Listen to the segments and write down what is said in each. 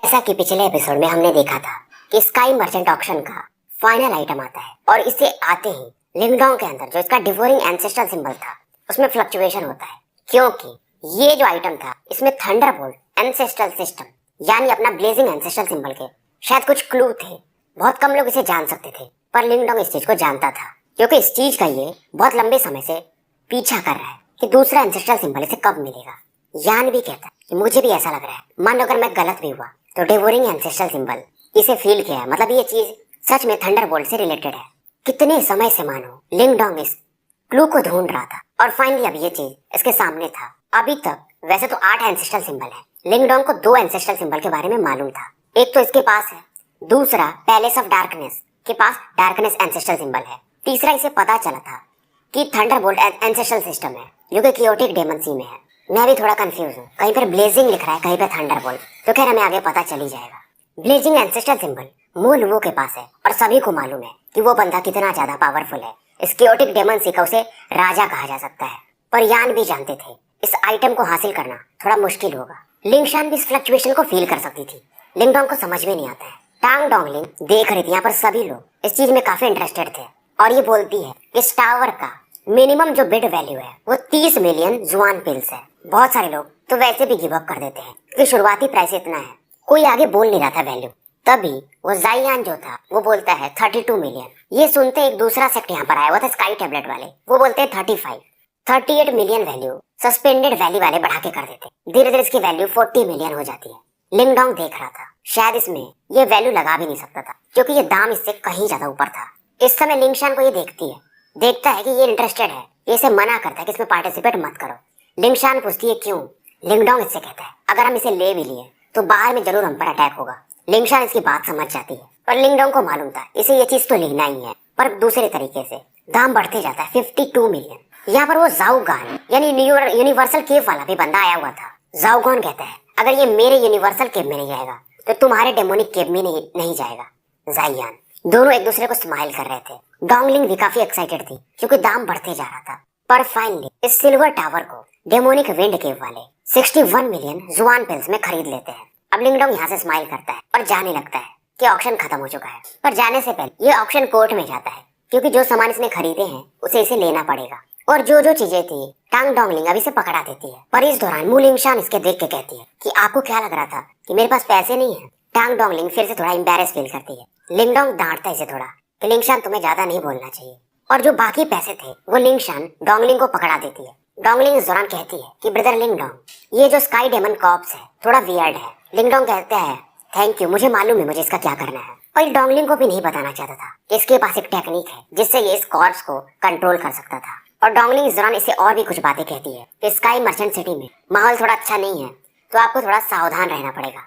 जैसा कि पिछले एपिसोड में हमने देखा था कि स्काई मर्चेंट ऑक्शन का फाइनल आइटम आता है और इसे आते ही लिंगडोंग के अंदर जो इसका डिवोरिंग एंसेस्ट्रल सिंबल था उसमें फ्लक्चुएशन होता है, क्योंकि ये जो आइटम था इसमें थंडरबोल्ट एंसेस्ट्रल सिस्टम यानी अपना ब्लेजिंग एंसेस्ट्रल सिंबल के शायद कुछ क्लू थे। बहुत कम लोग इसे जान सकते थे, पर लिंगडोंग इस चीज को जानता था, क्योंकि इस चीज का ये बहुत लंबे समय से पीछा कर रहा है कि दूसरा एंसेस्ट्रल सिंबल इसे कब मिलेगा। यान भी कहता है कि मुझे भी ऐसा लग रहा है, मान लो अगर मैं गलत भी हुआ तो डिवोरिंग एंसेस्ट्रल सिंबल इसे फील किया है, मतलब ये चीज सच में थंडरबोल्ट से रिलेटेड है। कितने समय से मानो लिंगडोंग इस क्लू को ढूंढ रहा था और फाइनली अब ये चीज इसके सामने था। अभी तक वैसे तो 8 एंसेस्ट्रल सिंबल है, लिंगडोंग को 2 एंसेस्ट्रल सिंबल के बारे में मालूम था। एक तो इसके पास है, दूसरा पैलेस ऑफ डार्कनेस के पास डार्कनेस एंसेस्ट्रल सिंबल है, तीसरा इसे पता चला था कि थंडरबोल्ट एंसेस्ट्रल सिस्टम है जो कि कियोटिक डेमन सी में है। मैं भी थोड़ा कंफ्यूज हूँ, कहीं पर ब्लेजिंग लिख रहा है, कहीं पर थंडरबोल्ट, तो खैर हमें आगे पता चल ही जाएगा। ब्लेजिंग एंसेस्ट्रल सिंबल मूल वो के पास है और सभी को मालूम है कि वो बंदा कितना ज्यादा पावरफुल है। इस कियोटिक डेमन सी का उसे राजा कहा जा सकता है, पर यान भी जानते थे इस आइटम को हासिल करना थोड़ा मुश्किल होगा। लिंगशान भी इस फ्लक्चुएशन को फील कर सकती थी, लिंगडोंग को समझ में नहीं आता है। टांग डोंगलिंग देख रही थी, यहाँ पर सभी लोग इस चीज में काफी इंटरेस्टेड थे और ये बोलती है कि इस टावर का मिनिमम जो बिड वैल्यू है वो 30 मिलियन जुआन पिल्स है। बहुत सारे लोग तो वैसे भी गिव अप कर देते हैं कि शुरुआती प्राइस इतना है, कोई आगे बोल नहीं रहा था वैल्यू। तभी वो जाइयान जो था वो बोलता है 32 मिलियन। ये सुनते एक दूसरा सेक्ट यहाँ पर आया हुआ था, स्काई टैबलेट वाले, वो बोलते हैं 35, 38 मिलियन वैल्यू सस्पेंडेड वैल्यू वाले बढ़ा के कर देते। धीरे धीरे इसकी वैल्यू 40 मिलियन हो जाती है। लिंगडोंग देख रहा था, शायद इसमें ये वैल्यू लगा भी नहीं सकता था क्योंकि ये दाम इससे कहीं ज्यादा ऊपर था। इस समय लिंगशान को ये देखता है कि ये इंटरेस्टेड है, ये इसे मना करता है कि इसमें पार्टिसिपेट मत करो। लिंगशान पूछती है क्यों। लिंगडोंग इससे कहता है अगर हम इसे ले भी लिए तो बाहर में जरूर हम पर अटैक होगा। लिंगशान इसकी बात समझ जाती है, पर लिंगडोंग को मालूम था इसे ये चीज तो लेना ही है, पर दूसरे तरीके से। दाम बढ़ते जाता है 52 मिलियन। यहाँ पर वो जाओगान यानी यूनिवर्सल केव वाला भी बंदा आया हुआ था। जाओगान कहता है अगर ये मेरे यूनिवर्सल केव में नहीं जाएगा तो तुम्हारे डेमोनिक केव में नहीं जाएगा। जाइयान दोनों एक दूसरे को स्माइल कर रहे थे। डोंगलिंग भी काफी एक्साइटेड थी क्योंकि दाम बढ़ते जा रहा था, पर फाइनली इस सिल्वर टावर को डेमोनिक विंड केव वाले 61 मिलियन जुआन पिल्स में खरीद लेते हैं। अब लिंगडोंग यहाँ से स्माइल करता है और जाने लगता है कि ऑक्शन खत्म हो चुका है, पर जाने से पहले ये ऑक्शन कोर्ट में जाता है क्योंकि जो सामान इसने खरीदे हैं उसे इसे लेना पड़ेगा। और जो जो चीजें थी टांग डोंगलिंग अभी से पकड़ा देती है, पर इस दौरान मू लिंगशान इसके देख के कहती है कि आपको क्या लग रहा था कि मेरे पास पैसे नहीं है। टांग डोंगलिंग फिर से थोड़ा एम्बैरेस फील करती है। लिंगडोंग डांटता है इसे थोड़ा कि लिंगशान तुम्हें ज्यादा नहीं बोलना चाहिए, और जो बाकी पैसे थे वो लिंगशान डोंगलिंग को पकड़ा देती है। डोंगलिंग इस दौरान कहती है कि ब्रदर लिंगडोंग ये जो स्काई डेमन कॉर्प्स है थोड़ा वियर्ड है। लिंगडोंग कहता है थैंक यू, मुझे मालूम है मुझे इसका क्या करना है। और डोंगलिंग को भी नहीं बताना चाहता था कि इसके पास एक टेक्निक है जिससे ये इस कॉर्प्स को कंट्रोल कर सकता था। और डोंगलिंग इस दौरान इसे और भी कुछ बातें कहती है कि स्काई मर्चेंट सिटी में माहौल थोड़ा अच्छा नहीं है, तो आपको थोड़ा सावधान रहना पड़ेगा।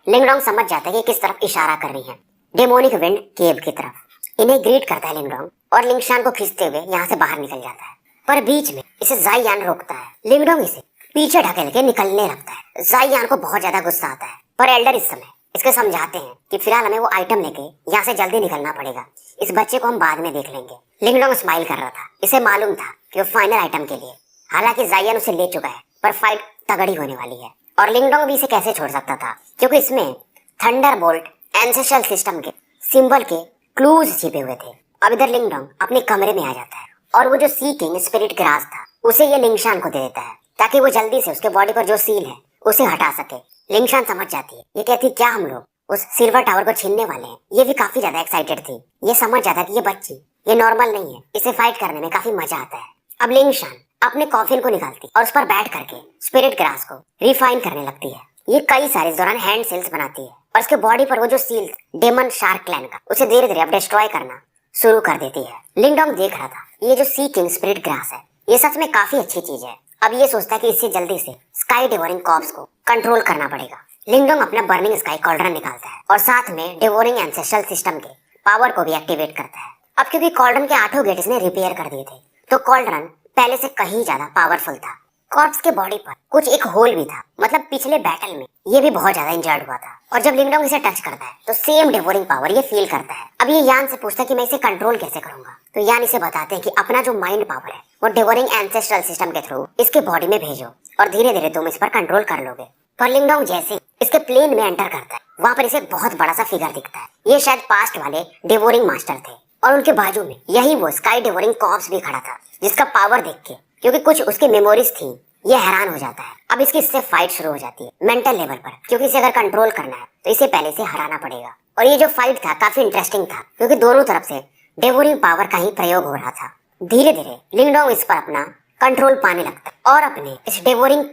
लिंगडोंग समझ जाता है कि किस तरफ इशारा कर रही है, डेमोनिक विंड केव की तरफ। इन्हें ग्रीट करता है लिंगडोंग और लिंगशान को खींचते हुए यहाँ से बाहर निकल जाता है, पर बीच में इसे जाइयान रोकता है। लिंगडोंग इसे पीछे ढकेल के निकलने लगता है। जाइयान को बहुत ज्यादा गुस्सा आता है, पर एल्डर इस समय इसके समझाते हैं कि फिलहाल हमें वो आइटम लेके यहाँ से जल्दी निकलना पड़ेगा, इस बच्चे को हम बाद में देख लेंगे। लिंगडोंग स्माइल कर रहा था, इसे मालूम था कि वो फाइनल आइटम के लिए, हालांकि जाइयान उसे ले चुका है, पर फाइट तगड़ी होने वाली है। और लिंगडोंग भी इसे कैसे छोड़ सकता था क्योंकि इसमें थंडरबोल्ट एंसेस्ट्रल सिस्टम के सिंबल के क्लूज छिपे हुए थे। अब इधर लिंगडोंग अपने कमरे में आ जाता है और वो जो सी किंग स्पिरिट ग्रास था उसे ये लिंगशान को दे देता है ताकि वो जल्दी से उसके बॉडी पर जो सील है उसे हटा सके। लिंगशान समझ जाती है, ये कहती क्या हम लोग उस सिल्वर टावर को छीनने वाले हैं। ये भी काफी ज्यादा एक्साइटेड थी, ये समझ जाता है कि ये बच्ची ये नॉर्मल नहीं है, इसे फाइट करने में काफी मजा आता है। अब लिंगशान अपने कॉफिन को निकालती और उस पर बैठ करके स्पिरिट ग्रास को रिफाइन करने लगती है। ये कई सारे इस दौरान हैंड सेल्स बनाती है और उसके बॉडी पर वो जो सील डेमन शार्क क्लैन का उसे धीरे धीरे अब डिस्ट्रॉय करना शुरू कर देती है। लिंगडोंग देख रहा था ये जो सी किंग स्पिरिट ग्रास है ये सच में काफी अच्छी चीज है। अब ये सोचता है कि इससे जल्दी से स्काई डिवोरिंग कॉर्प्स को कंट्रोल करना पड़ेगा। लिंगडोंग अपना बर्निंग स्काई कॉल्ड्रन निकालता है और साथ में डिवोरिंग एंसेस्ट्रल सिस्टम के पावर को भी एक्टिवेट करता है। अब क्योंकि कॉल्ड्रन के 8 गेट इसने रिपेयर कर दिए थे तो कॉल्ड्रन पहले से कहीं ज्यादा पावरफुल था। कॉर्प्स के बॉडी पर कुछ एक होल भी था, मतलब पिछले बैटल में ये भी बहुत ज्यादा इंजर्ड हुआ था, और जब लिंगडोंग इसे टच करता है तो सेम डिवोरिंग पावर ये फील करता है। अब ये यान से पूछता है कि मैं इसे कंट्रोल कैसे करूंगा, तो यान इसे बताते हैं कि अपना जो माइंड पावर है वो डिवोरिंग एंसेस्ट्रल सिस्टम के थ्रू इसके बॉडी में भेजो और धीरे धीरे तुम इस पर कंट्रोल कर लोगे। पर लिंगडोंग जैसे इसके प्लेन में एंटर करता है वहाँ पर इसे बहुत बड़ा सा फिगर दिखता है। ये शायद पास्ट वाले डिवोरिंग मास्टर थे और उनके बाजू में यही वो स्काई डिवोरिंग कॉर्प्स भी खड़ा था, जिसका पावर देख के, क्योंकि कुछ उसकी मेमोरीज थी, ये हैरान हो जाता है। अब इससे फाइट शुरू हो जाती है मेंटल लेवल पर, क्योंकि इसे अगर कंट्रोल करना है तो इसे पहले से हराना पड़ेगा। और ये जो फाइट था काफी इंटरेस्टिंग था, क्योंकि दोनों तरफ से डिवोरिंग पावर का ही प्रयोग हो रहा था। धीरे धीरे लिंगडोंग इस पर अपना कंट्रोल पाने लगता है और अपने इस डिवोरिंग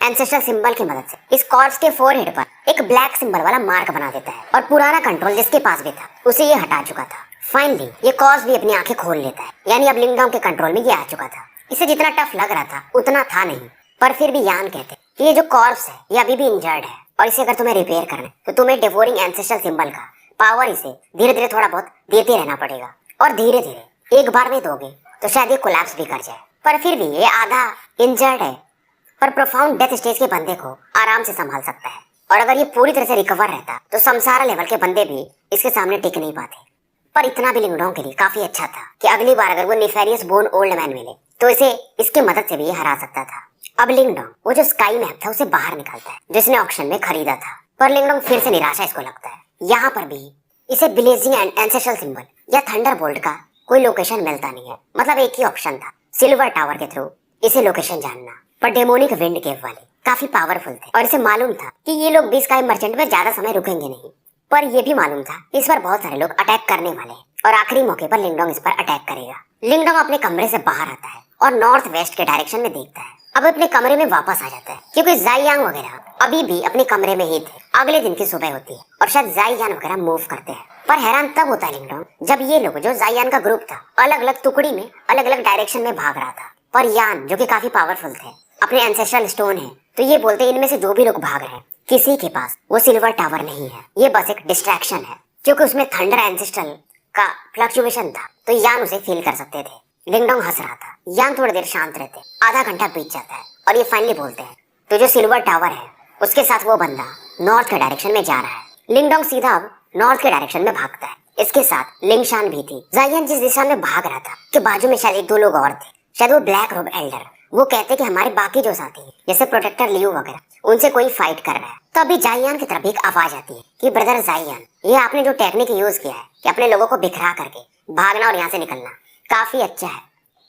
एंसेस्ट्रल सिंबल की मदद से इस कॉर्प्स के फोरहेड पर एक ब्लैक सिंबल वाला मार्क बना देता है। और पुराना कंट्रोल जिसके पास भी था उसे ये हटा चुका था। फाइनली ये कॉर्प्स भी अपनी आंखें खोल लेता है, यानी अब लिंगडोंग के कंट्रोल में ये आ चुका था। इसे जितना टफ लग रहा था उतना था नहीं, पर फिर भी यान कहते कि ये जो कॉर्प्स है ये अभी भी इंजर्ड है और इसे अगर तुम्हें रिपेयर करना है तो तुम्हें डिवोरिंग एंसेस्ट्रल सिंबल का पावर इसे धीरे धीरे थोड़ा बहुत देते रहना पड़ेगा। और धीरे धीरे एक बार में दोगे तो शायद ये कोलैप्स भी कर जाए, पर फिर भी ये आधा इंजर्ड है, पर प्रोफाउंड डेथ स्टेज के बंदे को आराम से संभाल सकता है। और अगर ये पूरी तरह से रिकवर रहता तो संसार लेवल के बंदे भी इसके सामने टिक नहीं पाते। पर इतना भी लिंगडोंग के लिए काफी अच्छा था कि अगली बार अगर वो नेफेरियस बोन ओल्ड मैन मिले तो इसे इसके मदद से भी ये हरा सकता था। अब लिंगडोंग वो जो स्काई मैप था उसे बाहर निकालता है जिसने ऑक्शन में खरीदा था, पर लिंगडोंग फिर से निराशा इसको लगता है। यहाँ पर भी इसे ब्लेजिंग एंड एंसेस्ट्रल सिंबल या थंडरबोल्ट का कोई लोकेशन मिलता नहीं है। मतलब एक ही ऑप्शन था, सिल्वर टावर के थ्रू इसे लोकेशन जानना। पर डेमोनिक विंड केव वाले काफी पावरफुल थे और इसे मालूम था कि ये लोग भी स्काई मर्चेंट में ज्यादा समय रुकेंगे नहीं। पर ये भी मालूम था इस पर बहुत सारे लोग अटैक करने वाले हैं और आखिरी मौके पर लिंगडोंग इस पर अटैक करेगा। लिंगडोंग अपने कमरे से बाहर आता है और नॉर्थ वेस्ट के डायरेक्शन में देखता है। अब अपने कमरे में वापस आ जाता है, क्योंकि जाइयांग वगैरह अभी भी अपने कमरे में ही थे। अगले दिन की सुबह होती है और शायद जाइयान वगैरह मूव करते हैं। पर हैरान तब होता है लिंगडोंग जब ये लोग जो जाइयान का ग्रुप था अलग अलग टुकड़ी में अलग अलग डायरेक्शन में भाग रहा था। पर यान जो कि काफी पावरफुल थे, अपने एंसेस्ट्रल स्टोन है, तो ये बोलते इनमें से जो भी लोग भाग रहे हैं किसी के पास वो सिल्वर टावर नहीं है, ये बस एक डिस्ट्रैक्शन है। क्योंकि उसमें थंडर एंसेस्ट्रल का फ्लक्चुएशन था तो यान उसे फील कर सकते थे। लिंगडोंग हंस रहा था। यान थोड़ी देर शांत रहते, आधा घंटा बीत जाता है और ये फाइनली बोलते हैं तो जो सिल्वर टावर है उसके साथ वो बंदा नॉर्थ के डायरेक्शन में जा रहा है। लिंगडोंग सीधा अब नॉर्थ के डायरेक्शन में भागता है। इसके साथ लिंगशान भी थी। जाइयान जिस दिशा में भाग रहा था के बाजू में शायद एक दो लोग और थे, शायद वो ब्लैक रोब एल्डर। वो कहते कि हमारे बाकी जो साथी हैं जैसे प्रोटेक्टर लियो वगैरह उनसे कोई फाइट कर रहा है। तो अभी जाइयान की तरफ एक आवाज आती है कि ब्रदर जाइयान, ये आपने जो टेक्निक यूज किया है कि अपने लोगों को बिखरा करके भागना और यहाँ से निकलना काफी अच्छा है,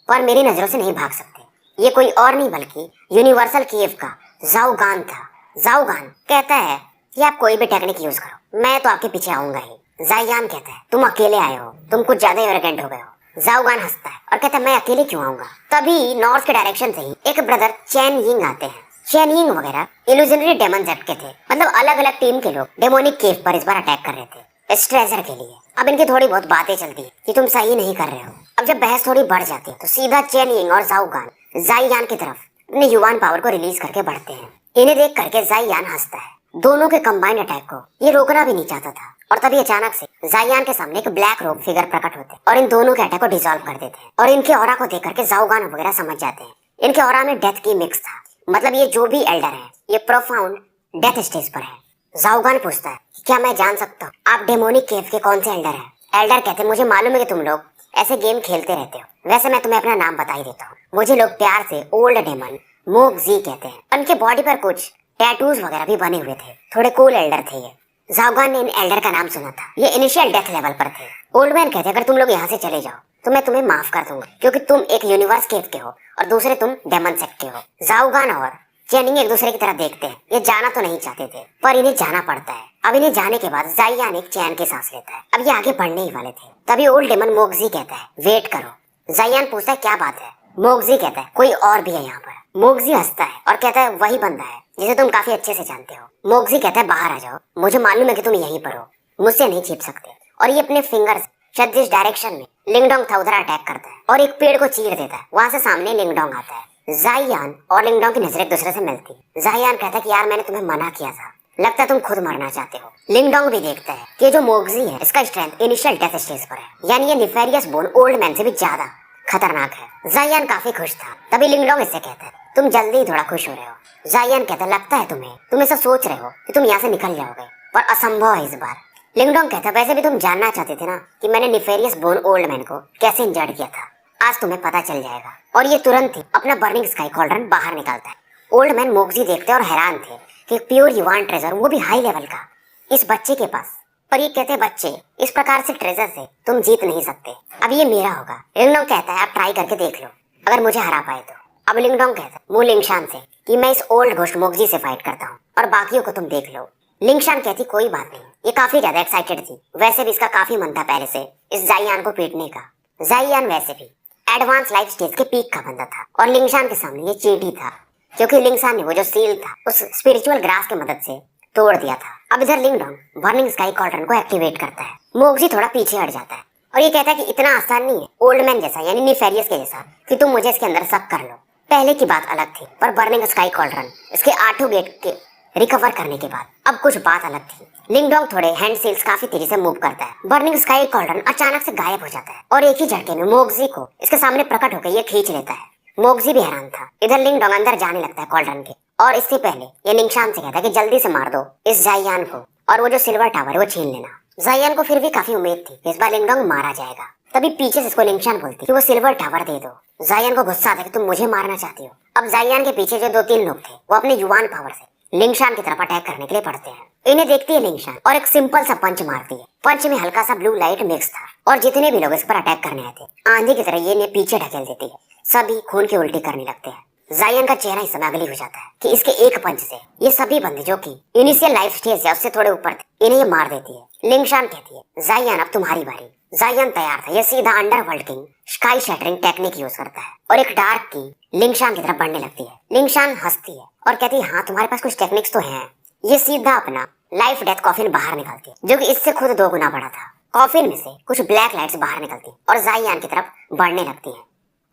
पर मेरी नजरों से नहीं भाग सकते। ये कोई और नहीं बल्कि यूनिवर्सल केव का जाओगान था। जाओगान कहता है कि आप कोई भी टेक्निक यूज करो, मैं तो आपके पीछे आऊंगा ही। जाइयान कहता है तुम अकेले आए हो, तुम कुछ ज्यादा एरोगेंट हो गए हो। जाओगान हंसता है और कहता है मैं अकेले क्यों आऊंगा। तभी नॉर्थ के डायरेक्शन से ही एक ब्रदर चैन यिंग आते हैं। चैन यिंग वगैरह इल्यूजनरी डेमन जेट के थे, मतलब अलग अलग टीम के लोग डेमोनिक केव पर इस बार अटैक कर रहे थे इस ट्रेजर के लिए। अब इनकी थोड़ी बहुत बातें चलती है कि तुम सही नहीं कर रहे हो। अब जब बहस थोड़ी बढ़ जाती है तो सीधा चैन यिंग और जाओगान जाइयान की तरफ अपने युवान पावर को रिलीज करके बढ़ते हैं। इन्हें देख करके जाइयान हंसता है। दोनों के कंबाइंड अटैक को ये रोकना भी नहीं चाहता था और तभी अचानक से जाइयान के सामने एक ब्लैक रोब फिगर प्रकट होते हैं और इन दोनों के अटैक को डिसॉल्व कर देते हैं। और इनके ऑरा को देख करके जाओगान वगैरह समझ जाते हैं इनके ऑरा में डेथ की मिक्स था, मतलब ये जो भी एल्डर है ये प्रोफाउंड डेथ स्टेज पर है। जाओगान पूछता है क्या मैं जान सकता हूँ आप डेमोनिक केव के कौन से एल्डर हैं? एल्डर कहते हैं मुझे मालूम है कि तुम लोग ऐसे गेम खेलते रहते हो, वैसे मैं तुम्हें अपना नाम बता ही देता हूँ। मुझे लोग प्यार से ओल्ड डेमन मोग जी कहते हैं। उनके बॉडी पर कुछ टैटूज वगैरह भी बने हुए थे, थोड़े कूल एल्डर थे ये। जाओगान ने इन एल्डर का नाम सुना था, ये इनिशियल डेथ लेवल पर थे। ओल्ड मैन कहते अगर तुम लोग यहाँ से चले जाओ तो मैं तुम्हें माफ कर दूंगा, क्योंकि तुम एक यूनिवर्स केव के हो और दूसरे तुम डेमन सेक्ट के हो। जाओगान और चैनिंग एक दूसरे की तरफ देखते हैं। ये जाना तो नहीं चाहते थे पर इन्हें जाना पड़ता है। अब इन्हें जाने के बाद जाइयान एक चैन की सांस लेता है। अब ये आगे बढ़ने ही वाले थे तभी ओल्ड डेमन मोगजी कहता है वेट करो। जाइयान पूछता है क्या बात है? मोगजी कहता है कोई और भी है यहाँ पर। मोगजी हंसता है और कहता है वही बंदा है जिसे तुम काफी अच्छे से जानते हो। मोगजी कहता है बाहर आ जाओ, मुझे मालूम है कि तुम यहीं पर हो, मुझसे नहीं छिप सकते। और ये अपने फिंगर शायद जिस डायरेक्शन में लिंगडोंग था उधर अटैक करता है और एक पेड़ को चीर देता है। वहां से सामने लिंगडोंग आता है। जाइयान और लिंगडोंग की नजर एक दूसरे से मिलती। जाइयान कहता है कि यार मैंने तुम्हें मना किया था, लगता है तुम खुद मरना चाहते हो। लिंगडोंग भी देखता है कि जो मोगजी है इसका स्ट्रेंथ इनिशियल डेथ स्टेज पर है, यानी ये नेफेरियस बोन ओल्ड मैन से भी ज्यादा खतरनाक है। जाइयान काफी खुश था। तभी लिंगडोंग इससे कहता है तुम जल्दी ही थोड़ा खुश हो रहे हो। जाइयान कहता है लगता है तुम ऐसा सोच रहे हो कि तुम यहाँ से निकल जाओगे, पर असंभव है इस बार। लिंगडोंग कहता है वैसे भी तुम जानना चाहते थे ना कि मैंने नेफेरियस बोन ओल्ड मैन को कैसे इंजर्ड किया था, आज तुम्हें पता चल जाएगा। और ये तुरंत ही अपना बर्निंग स्काई कॉल्ड्रन बाहर निकालता है। ओल्ड मैन मोगजी देखते और हैरान थे कि प्योर युवान ट्रेजर, वो भी हाई लेवल का, इस बच्चे के पास। पर ये कहते बच्चे, इस प्रकार से ट्रेजर से तुम जीत नहीं सकते, अब ये मेरा होगा। लिंगडोंग कहता है आप ट्राई करके देख लो, अगर मुझे हरा पाए तो। अब लिंगडोंग कहता है मु लिंगशान से कि मैं इस ओल्ड घोस्ट मोगजी से फाइट करता हूँ और बाकियों को तुम देख लो। लिंगशान कहती कोई बात नहीं। ये काफी ज्यादा एक्साइटेड थी, वैसे भी इसका काफी मन था पहले से इस जाइयान को पीटने का। जाइयान वैसे भी एडवांस लाइफ स्टेज के पीक का बंदा था और लिंगशान के सामने ये चींटी था, क्योंकि लिंगशान ने वो जो सील था उस स्पिरिचुअल ग्रास की मदद से तोड़ दिया था। अब इधर लिंगडोंग बर्निंग स्काई कॉल्ड्रन को एक्टिवेट करता है। मोगजी थोड़ा पीछे हट जाता है और ये कहता है कि इतना आसान नहीं है ओल्ड मैन जैसा यानी निफेरियस के जैसा कि तुम मुझे इसके अंदर शक कर लो। पहले की बात अलग थी, पर बर्निंग स्काई कॉल्ड्रन इसके 8 गेट के रिकवर करने के बाद अब कुछ बात अलग थी। लिंगडोंग थोड़े हैंड सील्स काफी तेजी से मूव करता है। बर्निंग स्काई कॉल्ड्रन अचानक से गायब हो जाता है और एक ही झटके में मोगजी को इसके सामने प्रकट होकर ये खींच लेता है। मोगजी भी हैरान था। इधर लिंगडोंग अंदर जाने लगता है कॉल्ड्रन के और इससे पहले ये लिंगशान से कहता है कि जल्दी से मार दो इस जाइयान को और वो जो सिल्वर टावर है वो छीन लेना। जाइयान को फिर भी काफी उम्मीद थी इस बार लिंगडोंग मारा जाएगा। तभी पीछे से इसको लिंगशान बोलती कि वो सिल्वर टावर दे दो। जाइयान को गुस्सा आता है कि तुम मुझे मारना चाहती हो। अब जाइयान के पीछे जो 2-3 लोग थे वो अपने युवान पावर से लिंगशान की तरफ अटैक करने के लिए पड़ते हैं। इन्हें देखती है लिंगशान और एक सिंपल सा पंच मारती है। पंच में हल्का सा ब्लू लाइट मिक्स था और जितने भी लोग इस पर अटैक करने आए थे आंधी की तरह ये इन्हें पीछे ढकेल देती है। सभी खून की उल्टी करने लगते हैं। जाइयान का चेहरा इस समय अगली हो जाता है कि इसके एक पंच से ये सभी बंदे जो कि इनिशियल लाइफ स्टेज है उससे थोड़े ऊपर थे इन्हें ये मार देती है। लिंगशान कहती है जाइयान अब तुम्हारी बारी। जाइयान तैयार था। ये सीधा underworld king sky shattering technique use करता है और एक डार्क की लिंगशान की तरफ बढ़ने लगती है। लिंगशान हंसती है और कहती है हाँ तुम्हारे पास कुछ टेक्निक्स तो हैं। ये सीधा अपना लाइफ डेथ कॉफिन बाहर निकालती है जो कि इससे खुद 2 गुना बड़ा था। कॉफिन में से कुछ ब्लैक लाइट्स बाहर निकलती है और जाइयान की तरफ बढ़ने लगती है।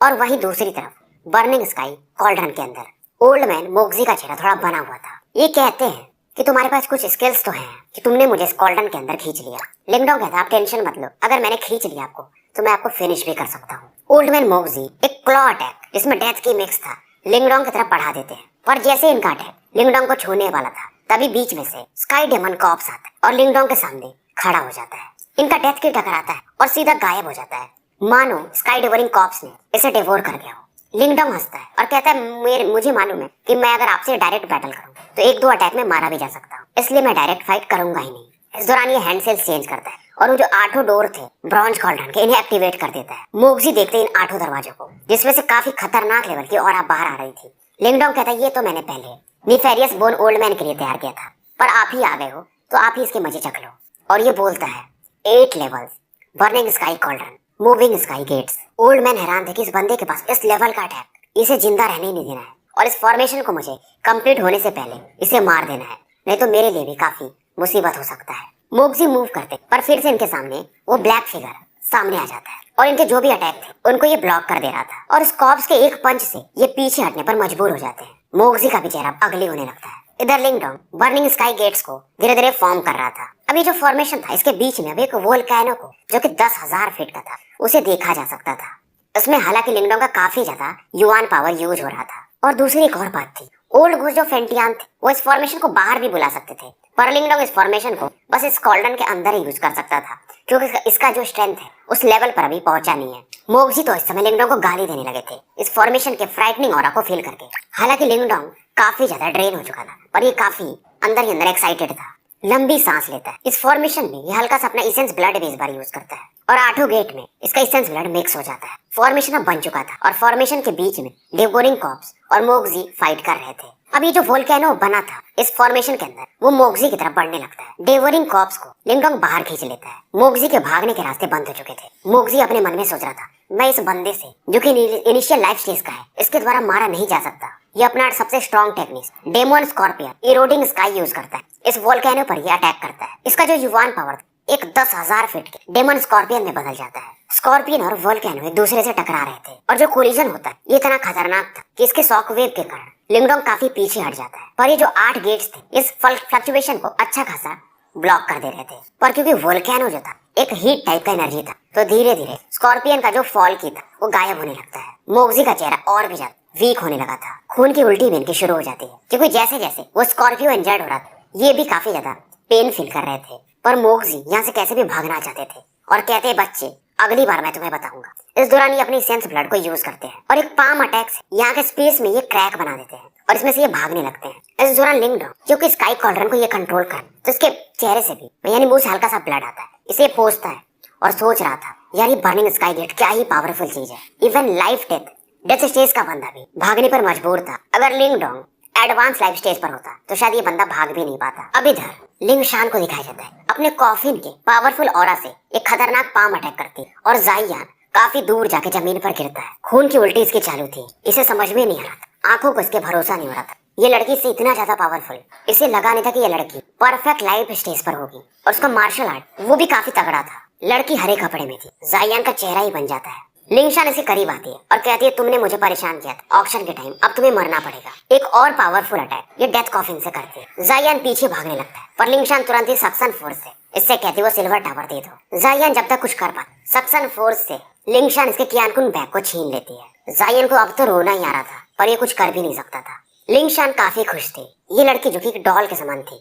और वहीं दूसरी तरफ बर्निंग स्काई कॉल्ड्रन के अंदर ओल्ड मैन मोगजी का चेहरा थोड़ा बना हुआ था। ये कहते हैं कि तुम्हारे पास कुछ स्किल्स तो हैं कि तुमने मुझे इस कॉल्ड्रन के अंदर खींच लिया। लिंगडोंग कहता है आप टेंशन मत लो, अगर मैंने खींच लिया आपको तो मैं आपको फिनिश भी कर सकता हूँ। ओल्ड मैन मोगजी एक क्लॉ अटैक जिसमें डेथ की मिक्स था लिंगडोंग की तरफ बढ़ा देते हैं। पर जैसे इनका अटैक लिंगडोंग को छूने वाला था तभी बीच में से स्काई डेमन कॉप्स आता है और लिंगडोंग के सामने खड़ा हो जाता है। इनका डेथ की टकराता है और सीधा गायब हो जाता है, मानो स्काई डिवोरिंग कॉप्स ने इसे डिवोर कर दिया हो। लिंगडोंग हंसता है और कहता है मुझे मालूम है कि मैं अगर आपसे डायरेक्ट बैटल करूं तो 1-2 अटैक में मारा भी जा सकता हूं, इसलिए मैं डायरेक्ट फाइट करूंगा ही नहीं। इस दौरान ये हैंड सेल्स चेंज करता है और वो जो 8 डोर थे ब्रॉन्ज कॉल्ड्रन के इन्हें एक्टिवेट कर देता है। मोगजी देखते इन 8 दरवाजों को जिसमें से काफी खतरनाक लेवल की और बाहर आ रही थी। लिंगडोंग कहता है ये तो मैंने पहले निफेरियस बोन ओल्ड मैन के लिए तैयार किया था, पर आप ही आ गए हो तो आप ही इसके मजे चख लो। और ये बोलता है 8 levels, burning sky cauldron, moving sky gates. Old man हैरान थे कि इस बंदे के पास इस लेवल का अटैक, इसे जिंदा रहने ही नहीं देना है और इस फॉर्मेशन को मुझे कंप्लीट होने से पहले इसे मार देना है, नहीं तो मेरे लिए भी काफी मुसीबत हो सकता है। मोगजी मूव करते पर फिर से इनके सामने वो ब्लैक फिगर सामने आ जाता है और इनके जो भी अटैक थे उनको ये ब्लॉक कर दे रहा था और इस कॉप्स के एक पंच से ये पीछे हटने पर मजबूर हो जाते हैं। मोगजी का भी चेहरा अगली होने लगता है। इधर लिंगडोंग बर्निंग स्काई गेट्स को धीरे धीरे फॉर्म कर रहा था। अभी जो फॉर्मेशन था इसके बीच में अभी एक वोल्केनो को जो कि 10,000 फीट का था उसे देखा जा सकता था। इसमें हालांकि लिंगडोंग का काफी ज्यादा युवान पावर यूज हो रहा था। और दूसरी एक और बात थी, ओल्ड घोस्ट जो फेंटियान थे वो इस फॉर्मेशन को बाहर भी बुला सकते थे, पर लिंगडोंग इस फॉर्मेशन को बस इस कॉल्ड्रन के अंदर ही यूज कर सकता था क्योंकि इसका जो स्ट्रेंथ है उस लेवल पर अभी पहुंचा नहीं है। मोगजी तो इस समय लिंगडोंग को गाली देने लगे थे इस फॉर्मेशन के फ्राइटनिंग ऑरा को फील करके। हालांकि लिंगडोंग काफी ज्यादा ड्रेन हो चुका था पर ये काफी अंदर ही अंदर एक्साइटेड था। लंबी सांस लेता है। इस फॉर्मेशन में ये हल्का सा अपना इसेंस ब्लड भी इस बार यूज करता है और 8 गेट में इसका इसेंस ब्लड मिक्स हो जाता है। फॉर्मेशन अब बन चुका था और फॉर्मेशन के बीच में डिवोरिंग कॉप्स और मोगजी फाइट कर रहे थे। अब ये जो वोल्केनो बना था इस फॉर्मेशन के अंदर वो मोगजी की तरफ बढ़ने लगता है। डिवोरिंग कॉप्स को लिंगडोंग बाहर खींच लेता है। मोगजी के भागने के रास्ते बंद हो चुके थे। मोगजी अपने मन में सोच रहा था मैं इस बंदे से जो कि इनिशियल लाइफ स्टेज का है इसके द्वारा मारा नहीं जा सकता। ये अपना सबसे strong technique demon scorpion eroding sky use करता है। इस वोल्केनो पर ये अटैक करता है। इसका जो युवान पावर एक 10,000 फीट के डेमन स्कॉर्पियन में बदल जाता है। स्कॉर्पियन और वोल्केनो एक दूसरे से टकरा रहे थे और जो कोलिजन होता है ये इतना खतरनाक था कि इसके शॉकवेव के कारण लिंगडोंग काफी पीछे हट जाता है। पर ये जो 8 गेट्स थे इस फ्लक्चुएशन को अच्छा खासा ब्लॉक कर दे रहे थे। पर क्योंकि वोल्केनो जो था एक हीट टाइप का एनर्जी था तो धीरे धीरे स्कॉर्पियन का जो फॉल की था वो गायब होने लगता है। मोगजी का चेहरा और भी ज्यादा वीक होने लगा था। खून की उल्टी भी इनकी शुरू हो जाती है क्योंकि जैसे जैसे वो स्कॉर्पियो इंजर्ड हो रहा था ये भी काफी ज्यादा पेन फील कर रहे थे। पर मोगजी यहाँ से कैसे भी भागना चाहते थे और कहते बच्चे अगली बार मैं तुम्हें बताऊंगा। इस दौरान ये अपनी सेंस ब्लड को यूज करते हैं और एक पाम अटैक से यहाँ के स्पेस में ये क्रैक बना देते हैं और इसमें से ये भागने लगते हैं। इस दौरान लिंग डोंग क्योंकि स्काई कॉल्ड्रन को ये कंट्रोल कर, तो इसके चेहरे से भी यानी मुंह से हल्का सा ब्लड आता है। इसे पोंछता है और सोच रहा था यार ये बर्निंग स्काई गेट क्या ही पावरफुल चीज है। इवन लाइफ डेथ स्टेज का बंदा भी भागने पर मजबूर था। अगर लिंग डोंग एडवांस लाइफ स्टेज पर होता तो शायद ये बंदा भाग भी नहीं पाता। अब इधर लिंग शान को दिखाया जाता है अपने कॉफिन के पावरफुल ऑरा से एक खतरनाक पाम अटैक करती और जाइयान काफी दूर जाके जमीन पर गिरता है। खून की उल्टी इसकी चालू थी, इसे समझ में नहीं आ रहा था, आंखों को इसके भरोसा नहीं हो रहा था। ये लड़की से इतना ज्यादा पावरफुल, इसे लगा नहीं था कि ये लड़की परफेक्ट लाइफ स्टेज पर होगी और उसका मार्शल आर्ट वो भी काफी तगड़ा था। लड़की हरे कपड़े में थी, जाइयान का चेहरा ही बन जाता है। लिंगशान इसके करीब आती है और कहती है तुमने मुझे परेशान किया था ऑक्शन के टाइम, अब तुम्हें मरना पड़ेगा। एक और पावरफुल अटैक ये डेथ कॉफिन से करती है। जाइयान पीछे भागने लगता है पर लिंगशान तुरंत ही सक्शन फोर्स से इससे कहती है वो सिल्वर टावर दे दो। जाइयान जब तक कुछ कर पाता सक्शन फोर्स से लिंगशान इसके कियानकुन बैग को छीन लेती है। जाइयान को अब तो रोना ही आ रहा था पर ये कुछ कर भी नहीं सकता था। लिंगशान काफी खुश थी। ये लड़की जो कि एक डॉल के समान थी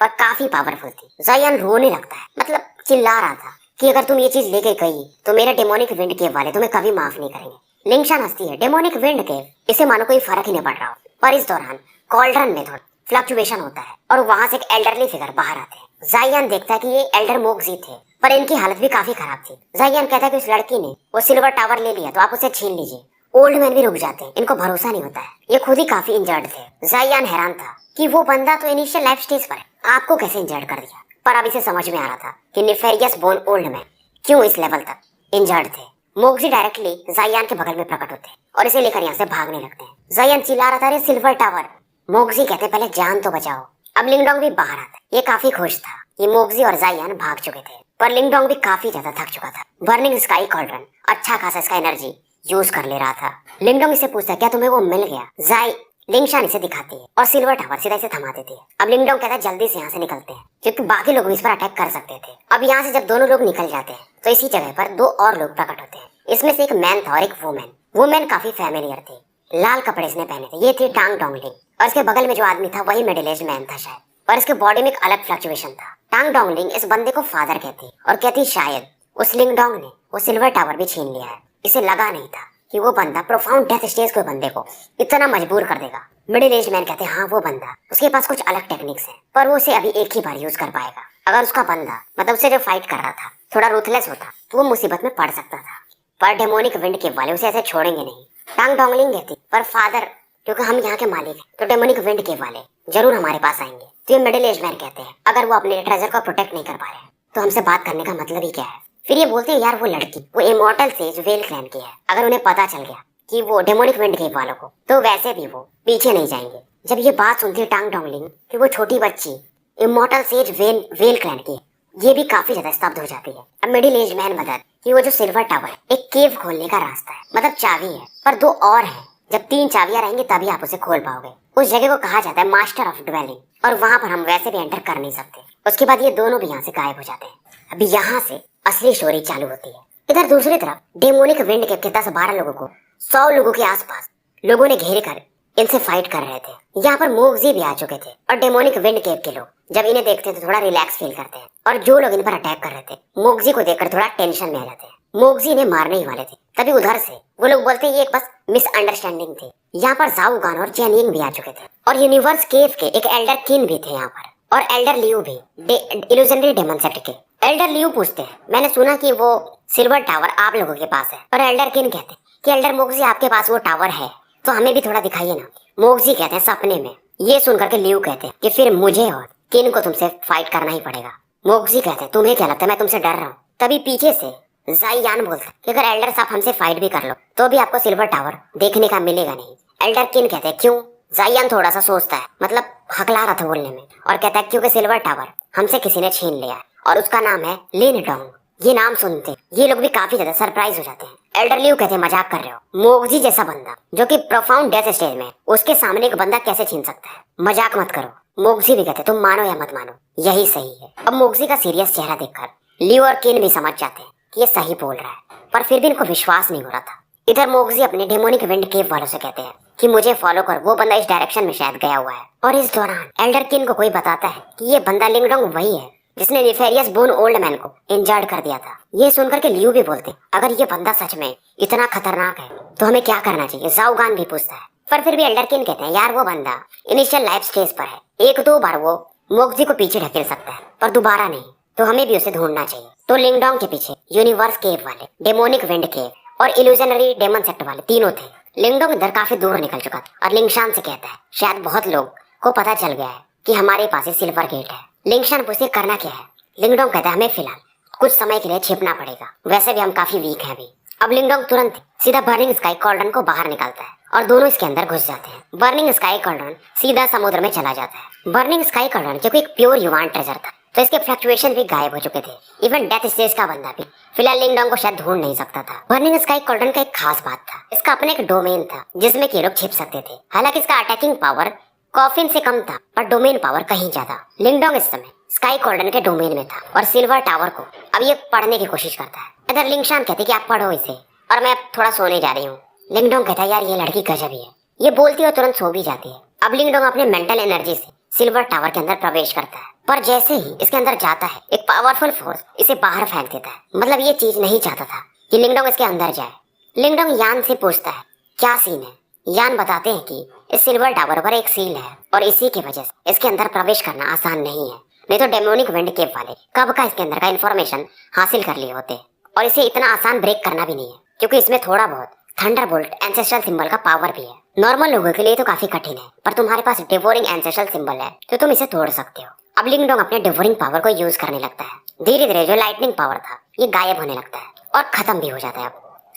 पर काफी पावरफुल थी। जाइयान रोने लगता है, मतलब चिल्ला रहा था कि अगर तुम ये चीज लेके गई तो मेरे डेमोनिक विंड केव वाले तुम्हें कभी माफ नहीं करेंगे। लिंगशान हंसती है, डेमोनिक विंड केव, इसे मानो कोई फर्क ही नहीं पड़ रहा हो। पर इस दौरान कॉल्ड्रन में थोड़ा फ्लक्चुएशन होता है और वहां से एक एल्डरली फिगर बाहर आते हैं। जाइयान देखता है कि ये एल्डर मोगजी थे पर इनकी हालत भी काफी खराब थी। जाइयान कहता है कि उस लड़की ने वो सिल्वर टावर ले लिया तो आप उसे छीन लीजिए। ओल्ड मैन भी रुक जाते हैं, इनको भरोसा नहीं होता है, ये खुद ही काफी इंजर्ड थे। जाइयान हैरान था कि वो बंदा तो इनिशियल लाइफ स्टेज पर है, आपको कैसे इंजर्ड कर दिया। पर अब इसे समझ में आ रहा था कि नेफेरियस बोर्न ओल्ड मैन क्यों इस लेवल तक इंजर्ड थे। मोगजी डायरेक्टली जाइयान के बगल में प्रकट होते हैं और इसे लेकर यहाँ से भागने लगते हैं। जाइयान चिल्ला रहा था अरे सिल्वर टावर। मोगजी कहते पहले जान तो बचाओ। अब लिंगडोंग भी बाहर आता है, ये काफी खुश था। ये मोगजी और जाइयान भाग चुके थे पर लिंगडोंग भी काफी ज्यादा थक चुका था। बर्निंग स्काई कॉल्ड्रन अच्छा खासा इसका एनर्जी यूज कर ले रहा था। लिंगडोंग इसे पूछता है क्या तुम्हें वो मिल गया। लिंगशान इसे दिखाती है और सिल्वर टावर सीधा इसे थमा देती है। अब लिंगडोंग कहता है जल्दी से यहाँ से निकलते हैं क्योंकि बाकी लोग इस पर अटैक कर सकते थे। अब यहाँ से जब दोनों लोग निकल जाते हैं तो इसी जगह पर दो और लोग प्रकट होते हैं। इसमें से एक मैन था और एक वुमेन। वुमेन काफी फैमिलियर थी, लाल कपड़े इसने पहने थे। ये थी टांग डोंगलिंग और इसके बगल में जो आदमी था वही मिडिल एज मैन था शायद, पर इसके बॉडी में एक अलग फ्लक्चुएशन था। टांग डोंगलिंग इस बंदे को फादर कहती और कहती शायद उस लिंगडोंग ने वो सिल्वर टावर भी छीन लिया है। इसे लगा नहीं था कि वो बंदा प्रोफाउंड डेथ स्टेज के बंदे को इतना मजबूर कर देगा। मिडिल एज मैन कहते हैं हाँ वो बंदा, उसके पास कुछ अलग टेक्निक्स हैं पर वो उसे अभी एक ही बार यूज कर पाएगा। अगर उसका बंदा मतलब उससे जो फाइट कर रहा था थोड़ा रूथलेस होता तो वो मुसीबत में पड़ सकता था, पर डेमोनिक विंड के वाले उसे ऐसे छोड़ेंगे नहीं। टांग डोंगलिंग कहती पर फादर क्योंकि हम यहाँ के मालिक हैं तो डेमोनिक विंड के वाले जरूर हमारे पास आएंगे। तो ये मिडिल एज मैन कहते हैं अगर वो अपने ट्रेजर को प्रोटेक्ट नहीं कर पा रहे तो हमसे बात करने का मतलब ही क्या है। फिर ये बोलते हैं यार वो लड़की वो इमॉर्टल सेज वेल क्लैन की है, अगर उन्हें पता चल गया कि वो डेमोनिक विंड केव वालों को तो वैसे भी वो पीछे नहीं जाएंगे। जब ये बात सुनती है टांग डोंगलिंग कि वो छोटी बच्ची इमॉर्टल सेज वेल क्लैन की है, ये भी काफी ज्यादा स्तब्ध हो जाती है। अब मिडिल एज मैन बताते कि वो जो सिल्वर टावर है एक केव खोलने का रास्ता है, मतलब चाबी है पर दो और है। जब 3 चाबियां रहेंगी तभी आप उसे खोल पाओगे। उस जगह को कहा जाता है मास्टर ऑफ ड्वेलिंग और वहां पर हम वैसे भी एंटर कर नहीं सकते। उसके बाद ये दोनों भी यहाँ से गायब हो जाते हैं। अभी यहाँ से असली स्टोरी चालू होती है। इधर दूसरी तरफ डेमोनिक विंड के 10 से 12 लोगों को 100 लोगों के आसपास लोगों ने घेरे कर इनसे फाइट कर रहे थे। यहाँ पर मोगजी भी आ चुके थे और डेमोनिक विंड केव के लोग जब इन्हें देखते हैं तो थोड़ा रिलैक्स फील करते हैं और जो लोग इन पर अटैक कर रहे थे मोगजी को देखकर थोड़ा टेंशन में आ जाते हैं। मोगजी इन्हें मारने ही वाले थे तभी उधर से वो लोग बोलते हैं ये एक बस मिसअंडरस्टैंडिंग थी। यहाँ पर जाओ गान और चैनिंग भी आ चुके थे और यूनिवर्स केव के एक एल्डर किन भी थे यहाँ पर और एल्डर लियू भी इल्यूजनरी डेमन सेट के। एल्डर लियू पूछते हैं मैंने सुना कि वो सिल्वर टावर आप लोगों के पास है, और एल्डर किन कहते हैं कि एल्डर मोगजी आपके पास वो टावर है तो हमें भी थोड़ा दिखाइए ना। मोगजी कहते हैं सपने में। ये सुनकर के लियू कहते हैं कि फिर मुझे और किन को तुमसे फाइट करना ही पड़ेगा। मोगजी कहते हैं तुम्हें क्या लगता है मैं तुमसे डर रहा हूँ। तभी पीछे से जाइयान बोलता है कि अगर एल्डर साहब हमसे फाइट भी कर लो तो भी आपको सिल्वर टावर देखने का मिलेगा नहीं। एल्डर किन कहते हैं क्यों। जाइयान थोड़ा सा सोचता है, मतलब हकला रहा था बोलने में, और कहता है क्योंकि सिल्वर टावर हमसे किसी ने छीन लिया और उसका नाम है लिनडोंग। ये नाम सुनते ये लोग भी काफी ज्यादा सरप्राइज हो जाते हैं। एल्डर लियू कहते हैं मजाक कर रहे हो, मोगजी जैसा बंदा जो कि प्रोफाउंड डेथ स्टेज में उसके सामने एक बंदा कैसे छीन सकता है, मजाक मत करो। मोगजी भी कहते तुम मानो या मत मानो यही सही है। अब मोगजी का सीरियस चेहरा देखकर लियू और किन भी समझ जाते हैं कि ये सही बोल रहा है, पर फिर भी इनको विश्वास नहीं हो रहा था। इधर मोगजी अपने डेमोनिक विंड केव वालों से कहते हैं कि मुझे फॉलो कर, वो बंदा इस डायरेक्शन में शायद गया हुआ है। और इस दौरान एल्डर किन को कोई बताता है कि ये बंदा लिंगडोंग वही है जिसने निफेरियस बोन ओल्ड मैन को इंजर्ड कर दिया था। ये सुनकर के लियू भी बोलते, अगर ये बंदा सच में इतना खतरनाक है तो हमें क्या करना चाहिए। जाओगान भी पूछता है, पर फिर भी एल्डरकिन कहते हैं, यार वो बंदा इनिशियल लाइफ स्टेज पर है, एक दो बार वो मोक्जी को पीछे ढकेल सकता है पर दोबारा नहीं, तो हमें भी उसे ढूंढना चाहिए। तो लिंगडोंग के पीछे यूनिवर्स केव वाले, डेमोनिक विंड केव और इल्यूजनरी डेमन सेक्ट वाले तीनों थे। लिंगडोंग इधर काफी दूर निकल चुका था और लिंगशान से कहता है, शायद बहुत लोग को पता चल गया है कि हमारे पास ये सिल्वर गेट है। लिंगशान पूछते करना क्या है। लिंगडोंग कहता है, हमें फिलहाल कुछ समय के लिए छिपना पड़ेगा, वैसे भी हम काफी वीक हैं अभी। अब लिंगडोंग तुरंत सीधा बर्निंग स्काई कॉल्ड्रन को बाहर निकालता है और दोनों इसके अंदर घुस जाते हैं। बर्निंग स्काई कॉल्ड्रन सीधा समुद्र में चला जाता है। बर्निंग स्काई कॉल्ड्रन क्योंकि एक प्योर युवान ट्रेजर था तो इसके फ्लक्चुएशन भी गायब हो चुके थे। इवन डेथ स्टेज का बंदा भी फिलहाल लिंगडोंग को शायद ढूंढ नहीं सकता था। बर्निंग स्काई कॉल्ड्रन का एक खास बात था, इसका अपना एक डोमेन था जिसमें कि लोग छिप सकते थे। हालांकि इसका अटैकिंग पावर कॉफिन से कम था पर डोमेन पावर कहीं ज्यादा। लिंगडोंग इस समय स्काई कॉल्ड्रन के डोमेन में था और सिल्वर टावर को अब ये पढ़ने की कोशिश करता है। इधर लिंगशान कहते कि आप पढ़ो इसे और मैं अब थोड़ा सोने जा रही हूँ। लिंगडोंग कहता है, यार ये लड़की गजब ही है, ये बोलती है और तुरंत सो भी जाती है। अब लिंगडोंग अपने मेंटल एनर्जी से सिल्वर टावर के अंदर प्रवेश करता है, पर जैसे ही इसके अंदर जाता है एक पावरफुल फोर्स इसे बाहर फेंक देता है। मतलब ये चीज नहीं चाहता था कि लिंगडोंग इसके अंदर जाए। लिंगडोंग यान से पूछता है, क्या सीन है। यान बताते हैं कि इस सिल्वर टावर पर एक सील है और इसी की वजह से इसके अंदर प्रवेश करना आसान नहीं है, नहीं तो डेमोनिक विंड केव वाले कब का इसके अंदर का इन्फॉर्मेशन हासिल कर लिए होते। और इसे इतना आसान ब्रेक करना भी नहीं है क्योंकि इसमें थोड़ा बहुत थंडरबोल्ट एंसेस्ट्रल सिंबल का पावर भी है। नॉर्मल लोगों के लिए तो काफी कठिन है, पर तुम्हारे पास डिवोरिंग एंसेस्ट्रल सिंबल है तो तुम इसे तोड़ सकते हो। अब लिंगडोंग अपने डिवोरिंग पावर को यूज करने लगता है। धीरे धीरे जो लाइटनिंग पावर था ये गायब होने लगता है और खत्म भी हो जाता है।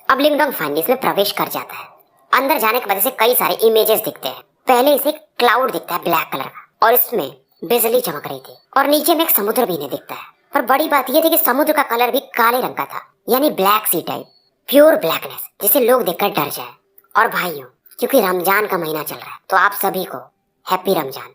अब लिंगडोंग फाइनली इसमें प्रवेश कर जाता है। अंदर जाने की वजह से कई सारे इमेजेस दिखते हैं। पहले इसे क्लाउड दिखता है ब्लैक कलर का और इसमें बिजली चमक रही थी और नीचे में एक समुद्र भी नहीं दिखता है। पर बड़ी बात यह थी कि समुद्र का कलर भी काले रंग का था, यानी ब्लैक सी टाइप, प्योर ब्लैकनेस जिसे लोग देखकर डर जाए। और भाइयों, क्योंकि रमजान का महीना चल रहा है तो आप सभी को हैप्पी रमजान,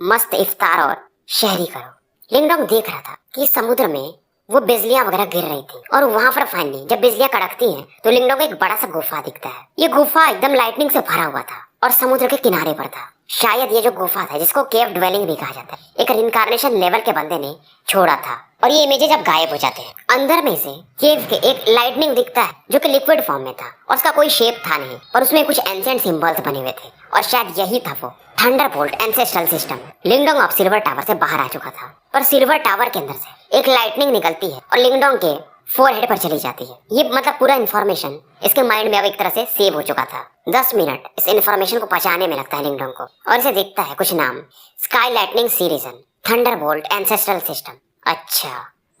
मस्त इफ्तार और शहरी करो। लिंगडोंग देख रहा था कि समुद्र में वो बिजलियां वगैरह गिर रही थी और वहां पर फाइनली जब बिजलियां कड़कती हैं तो लिंगडोंग को एक बड़ा सा गुफा दिखता है। ये गुफा एकदम लाइटनिंग से भरा हुआ था और समुद्र के किनारे पर था। शायद ये जो गुफा था जिसको केव ड्वेलिंग भी कहा जाता है, एक रिनकार्नेशन लेवल के बंदे ने छोड़ा था। और ये इमेजेस जब गायब हो जाते हैं अंदर में से केव के एक लाइटनिंग दिखता है जो कि लिक्विड फॉर्म में था और उसका कोई शेप था नहीं और उसमें कुछ एंशिएंट सिंबल्स बने हुए थे और शायद यही था वो थंडरबोल्ट एंसेस्ट्रल सिस्टम। लिंगडोंग अब सिल्वर टावर से बाहर आ चुका था पर सिल्वर टावर के अंदर से एक लाइटनिंग निकलती है और लिंगडोंग के फोरहेड पर चली जाती है। ये मतलब पूरा इन्फॉर्मेशन इसके माइंड में अब एक तरह से सेव हो चुका था। 10 मिनट इस इन्फॉर्मेशन को पचाने में लगता है लिंगडोंग को और इसे देखता है कुछ नाम, स्काई लाइटनिंग सी रीजन, थंडरबोल्ट एंसेस्ट्रल सिस्टम। अच्छा,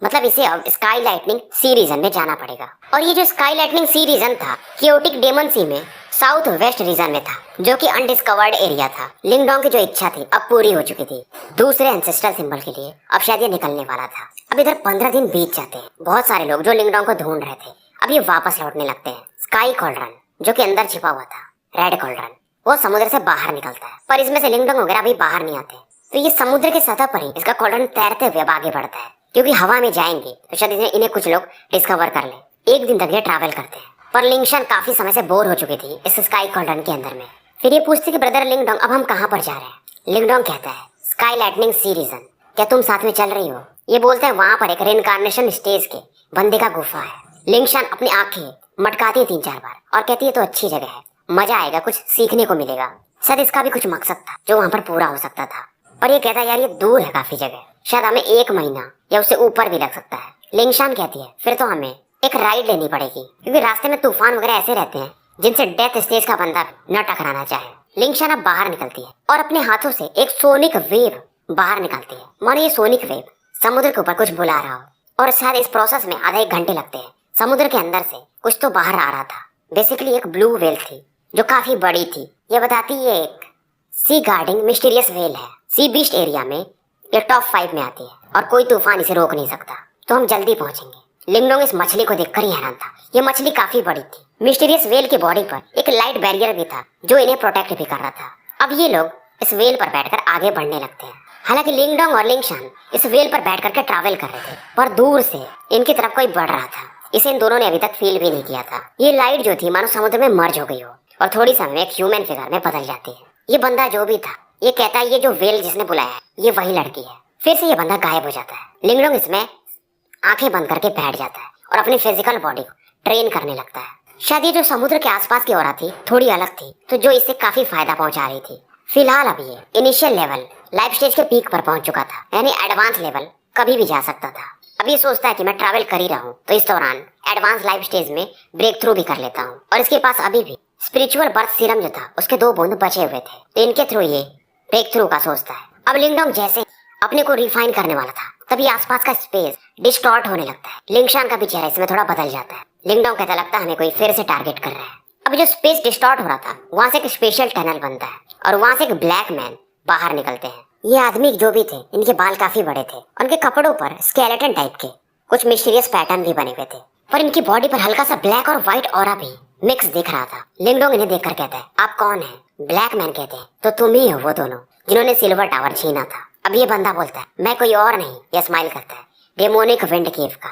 मतलब इसे अब स्काई लाइटनिंग सी रीजन में जाना पड़ेगा। और ये जो स्काई लाइटनिंग सी रीजन था क्योटिक डेमन सी में साउथ वेस्ट रीजन में था जो कि अनडिस्कवर्ड एरिया था। लिंगडोंग की जो इच्छा थी अब पूरी हो चुकी थी। दूसरे एंसेस्ट्रल सिंबल के लिए अब शायद ये निकलने वाला था। अब इधर 15 दिन बीत जाते हैं। बहुत सारे लोग जो लिंगडोंग को ढूंढ रहे थे अब ये वापस लौटने लगते हैं। स्काई कॉल्ड्रन जो कि अंदर छिपा हुआ था, रेड कॉल्ड्रन, वो समुद्र से बाहर निकलता है पर इसमें से लिंगडोंग वगैरह भी बाहर नहीं आते। तो ये समुद्र के सतह पर ही इसका कॉल्ड्रन तैरते हुए अब आगे बढ़ता है क्योंकि हवा में जाएंगे तो शायद इन्हें कुछ लोग डिस्कवर कर ले। एक दिन तक ये ट्रैवल करते हैं पर लिंगशान काफी समय से बोर हो चुकी थी इस स्काई कॉल्ड्रन के अंदर में। फिर ये पूछती कि ब्रदर लिंगडोंग अब हम कहाँ पर जा रहे हैं। लिंगडोंग कहता है, स्काई लाइटनिंग सी रीजन, क्या तुम साथ में चल रही हो। ये बोलते हैं वहां पर एक रिनकार्नेशन स्टेज के बंदे का गुफा है। लिंगशान अपनी आंखें मटकाती है 3-4 बार और कहती है तो अच्छी जगह है, मजा आएगा, कुछ सीखने को मिलेगा। शायद इसका भी कुछ मकसद था जो वहां पर पूरा हो सकता था। पर ये कहता है यार ये दूर है काफी जगह, शायद हमें 1 महीना या उससे ऊपर भी लग सकता है। लिंगशान कहती है फिर तो हमें एक राइड लेनी पड़ेगी क्योंकि रास्ते में तूफान वगैरह ऐसे रहते हैं जिनसे डेथ स्टेज का बंदा न टकराना चाहे। लिंगशान अब बाहर निकलती है और अपने हाथों से एक सोनिक वेव बाहर निकालती है। मानो ये सोनिक वेव समुद्र के ऊपर कुछ बुला रहा हो और शायद इस प्रोसेस में आधा 1 घंटे लगते हैं। समुद्र के अंदर से कुछ तो बाहर आ रहा था। बेसिकली एक ब्लू वेल थी जो काफी बड़ी थी। ये बताती है एक सी गार्डिंग मिस्टीरियस वेल है। सी बीस्ट एरिया में ये टॉप 5 में आती है और कोई तूफान इसे रोक नहीं सकता, तो हम जल्दी पहुंचेंगे। लिंगडोंग इस मछली को देखकर ही हैरान था। ये मछली काफी बड़ी थी। मिस्टीरियस वेल की बॉडी पर एक लाइट बैरियर भी था जो इन्हें प्रोटेक्ट भी कर रहा था। अब ये लोग इस वेल पर बैठकर आगे बढ़ने लगते हैं। हालांकि लिंगडोंग और लिंगशान इस वेल पर बैठ करके ट्रैवल कर रहे थे पर दूर से इनकी तरफ कोई बढ़ रहा था। इसे इन दोनों ने अभी तक फील भी नहीं किया था। ये लाइट जो थी मानो समुद्र में मर्ज हो गई हो और थोड़ी समय में एक ह्यूमन फिगर में बदल जाती है। ये बंदा जो भी था ये कहता है ये जो वेल जिसने बुलाया है ये वही लड़की है। फिर से ये बंदा गायब हो जाता है। लिंगडोंग इसमें आंखें बंद करके बैठ जाता है और अपनी फिजिकल बॉडी को ट्रेन करने लगता है। शायद ये जो समुद्र के आसपास की औरा थी थोड़ी अलग थी, तो जो इससे काफी फायदा पहुंचा रही थी। फिलहाल अब ये इनिशियल लेवल लाइफ स्टेज के पीक पर पहुंच चुका था, यानी एडवांस लेवल कभी भी जा सकता था। अब ये सोचता है कि मैं ट्रैवल कर ही रहा हूँ, तो इस दौरान एडवांस लाइफ स्टेज में ब्रेक थ्रू भी कर लेता हूँ। और इसके पास अभी भी स्पिरिचुअल बर्थ सीरम जो था उसके 2 बूंद बचे हुए थे, तो इनके थ्रू ये ब्रेक थ्रू का सोचता है। अब लिंगडोंग जैसे अपने को रिफाइन करने वाला था, तभी आसपास का स्पेस डिस्टॉर्ट होने लगता है। लिंगशान का भी चेहरा इसमें थोड़ा बदल जाता है। लिंगडोंग कहता लगता है हमें कोई फिर से टारगेट कर रहा है। अब जो स्पेस डिस्टॉर्ट हो रहा था वहां से एक स्पेशल टनल बनता है और वहां से एक ब्लैक मैन बाहर निकलते हैं। ये आदमी जो भी थे, इनके बाल काफी बड़े थे, उनके कपड़ों पर स्केलेटन टाइप के कुछ मिस्टीरियस पैटर्न भी बने हुए थे, पर इनकी बॉडी पर हल्का सा ब्लैक और व्हाइट ऑरा भी मिक्स दिख रहा था। लिंगडोंग इन्हें देखकर कहता है आप कौन हैं? ब्लैक मैन कहते हैं तो तुम ही हो वो दोनों जिन्होंने सिल्वर टावर छीना था। अब ये बंदा बोलता है मैं कोई और नहीं, यह स्माइल करता है, डेमोनिक विंड केव का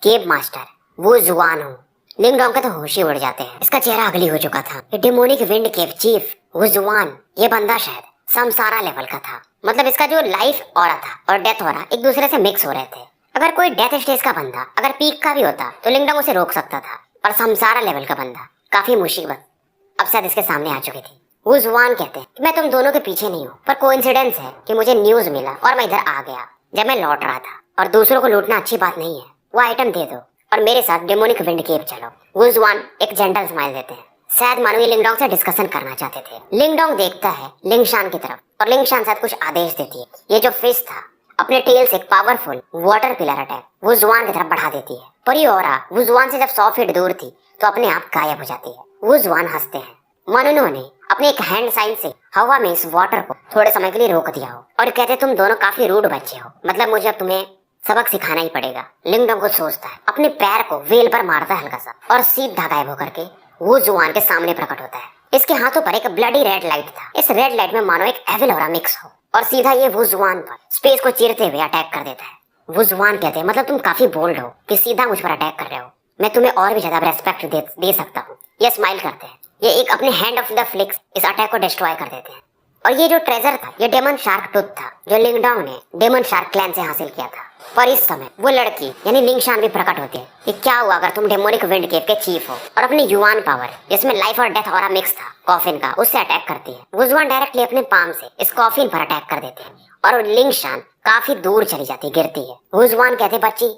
केव मास्टर वो जुआन हूँ। लिंगडोंग के तो होश ही उड़ जाते हैं, इसका चेहरा अगली हो चुका था। ये डेमोनिक विंड केव चीफ वो जुआन, ये बंदा शायद समसारा लेवल का था। मतलब इसका जो लाइफ ऑरा था और डेथ ऑरा एक दूसरे से मिक्स हो रहे थे। अगर कोई डेथ स्टेज का बंदा अगर पीक का भी होता तो लिंगडोंग उसे रोक सकता था, पर समसारा लेवल का बंदा काफी मुसीबत अब शायद इसके सामने आ चुकी थी। वो जुआन कहते हैं मैं तुम दोनों के पीछे नहीं हूँ, पर कोइंसिडेंस है कि मुझे न्यूज मिला और मैं इधर आ गया जब मैं लौट रहा था, और दूसरों को लूटना अच्छी बात नहीं है। वो आइटम दे दो और मेरे साथ डेमोनिक विंड केव चलो। वो जुआन एक जेंटल स्माइल देते हैं, शायद मानो ये लिंगडोंग से डिस्कशन करना चाहते थे। लिंगडोंग देखता है लिंगशान की तरफ और लिंगशान शायद कुछ आदेश देती है। ये जो फिश था अपने टेल से एक पावरफुल वाटर पिलर अटैक वो जुआन की तरफ बढ़ा देती है, पर ये ऑरा वो जुआन से जब 100 फीट दूर थी तो अपने आप गायब हो जाती है। वो जुआन हंसते हैं, मानो उन्होंने अपने एक हैंड साइन से हवा में इस वाटर को थोड़े समय के लिए रोक दिया हो, और कहते तुम दोनों काफी रूड बच्चे हो, मतलब मुझे अब तुम्हें सबक सिखाना ही पड़ेगा। लिंगडोंग कुछ सोचता है, अपने पैर को वेल पर मारता है हल्का सा और सीधा गायब होकर के वो जुआन के सामने प्रकट होता है। इसके हाथों पर एक ब्लडी रेड लाइट था। इस रेड लाइट में मानो एक एविल ऑरा मिक्स हो और सीधा ये वो जुआन पर स्पेस को चीरते हुए अटैक कर देता है। वो जुआन कहते हैं मतलब तुम काफी बोल्ड हो कि सीधा मुझ पर अटैक कर रहे हो, मैं तुम्हें और भी ज्यादा रेस्पेक्ट दे सकता हूँ। ये स्माइल करते हैं, ये एक अपने हैंड ऑफ द फ्लिक्स इस अटैक को डिस्ट्रॉय कर देते हैं। और ये जो ट्रेजर था ये डेमन शार्क टूथ था जो लिंगडोंग ने डेमन शार्क क्लैन से हासिल किया था। पर इस समय वो लड़की यानी लिंगशान भी प्रकट होती है कि क्या हुआ अगर तुम डेमोनिक विंड केव के चीफ हो, और अपनी युआन पावर जिसमें लाइफ और डेथ ऑरा मिक्स था कॉफिन का उससे अटैक करती है। वो जुआन डायरेक्टली अपने पाम से इस कॉफिन पर अटैक कर देते हैं और लिंगशान काफी दूर चली जाती गिरती है। वो जुआन कहते बच्ची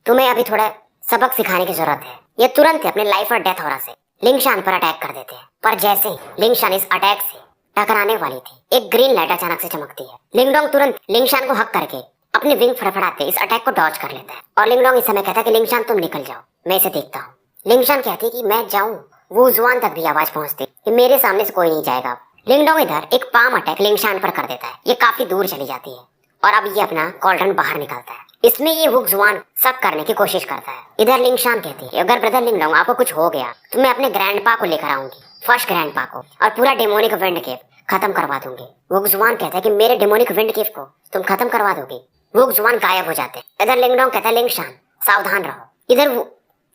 तुम्हें अभी थोड़ा सबक सिखाने की जरूरत है। ये तुरंत अपने लाइफ और डेथ ऑरा से लिंगशान पर अटैक कर देते हैं, पर जैसे ही लिंगशान इस अटैक से टकराने वाली थी एक ग्रीन लाइट अचानक से चमकती है। लिंगडोंग तुरंत लिंगशान को हक करके अपने विंग फड़फड़ाते इस अटैक को डॉज कर लेता है और लिंगडोंग इस समय कहता है कि लिंगशान तुम निकल जाओ, मैं इसे देखता हूँ। लिंगशान कहती है कि मैं जाऊँ। वो जुआन तक भी आवाज पहुंचती कि मेरे सामने से कोई नहीं जाएगा। लिंगडोंग इधर एक पाम अटैक लिंगशान पर कर देता है, ये काफी दूर चली जाती है और अब ये अपना कॉल्ड्रन बाहर निकालता है। इसमें ये वो जुआन शक करने की कोशिश करता है। इधर लिंगशान कहती है अगर ब्रदर लिंगडोंग आपको कुछ हो गया तो मैं अपने ग्रैंडपा को लेकर आऊंगी, फर्स्ट ग्रैंडपा को, और पूरा डेमोनिक विंड केव खत्म करवा दूंगी। वो जुआन कहता है कि मेरे डेमोनिक विंड केव को तुम खत्म करवा दोगी। वो जुआन गायब हो जाते हैं। इधर लिंगडोंग कहता है लिंगशान सावधान रहो। इधर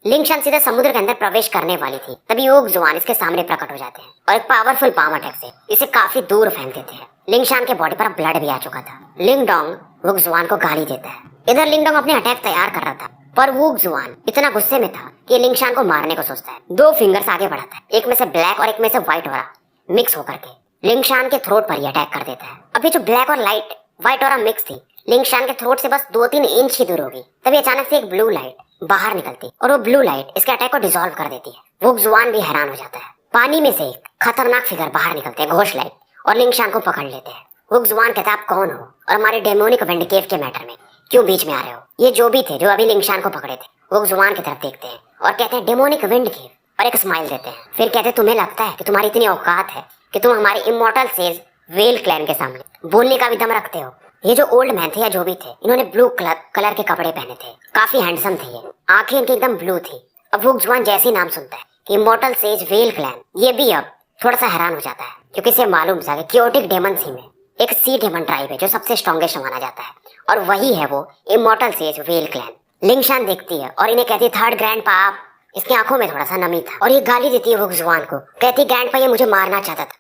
लिंगशान सीधा समुद्र के अंदर प्रवेश करने वाली थी, तभी वो जुआन इसके सामने प्रकट हो जाते हैं और एक पावरफुल पाम अटैक से इसे काफी दूर फेंक देते हैं। लिंगशान के बॉडी पर ब्लड भी आ चुका था। लिंगडोंग वो जुआन को गाली देता है। इधर लिंगडोंग अपने अटैक तैयार कर रहा था, पर वो जुआन इतना गुस्से में था कि लिंगशान को मारने को सोचता है। 2 फिंगर्स आगे बढ़ाता है, एक में से ब्लैक और एक में से व्हाइट ऑरा मिक्स होकर के लिंगशान के थ्रोट पर ही अटैक कर देता है। अभी जो ब्लैक और लाइट व्हाइट ऑरा मिक्स थी लिंगशान के थ्रोट से बस 2-3 इंच ही दूर होगी, तभी अचानक से एक ब्लू लाइट बाहर निकलती और वो ब्लू लाइट इसके अटैक को डिसॉल्व कर देती है। वो जुआन भी हैरान हो जाता है। पानी में से एक खतरनाक फिगर बाहर निकलते हैं घोष लाइट और लिंगशान को पकड़ लेते हैं। वो जुआन कहता है आप कौन हो और हमारे डेमोनिक विंड केव के मैटर में क्यों बीच में आ रहे हो? ये जो भी थे जो अभी लिंगशान को पकड़े थे वो जुआन की तरफ देखते हैं और कहते हैं डेमोनिक विंड केव, और एक स्माइल देते हैं। फिर कहते हैं तुम्हें लगता है कि तुम्हारी इतनी औकात है कि तुम हमारे इमॉर्टल सेज वेल क्लैन के सामने बोलने का भी दम रखते हो? ये जो ओल्ड मैन थे या जो भी थे इन्होंने ब्लू कलर के कपड़े पहने थे, काफी हैंडसम थे ये, आंखें इनकी एकदम ब्लू थी। अब वो जुआन जैसे ही नाम सुनता है कि इमॉर्टल सेज वेल क्लैन, ये भी अब थोड़ा सा हैरान हो जाता है क्योंकि इसे मालूम था कि क्योटिक डेमन सी में एक सी डेमन ट्राइब है जो सबसे स्ट्रॉन्गेस्ट माना जाता है और वही है वो इमॉर्टल सेज वेल क्लैन। लिंगशान देखती है और इन्हें कहती है थर्ड ग्रैंडपा आप। इसकी आंखों में थोड़ा सा नमी था और ये गाली देती है वो जुआन को, कहती ग्रैंडपा ये मुझे मारना चाहता था।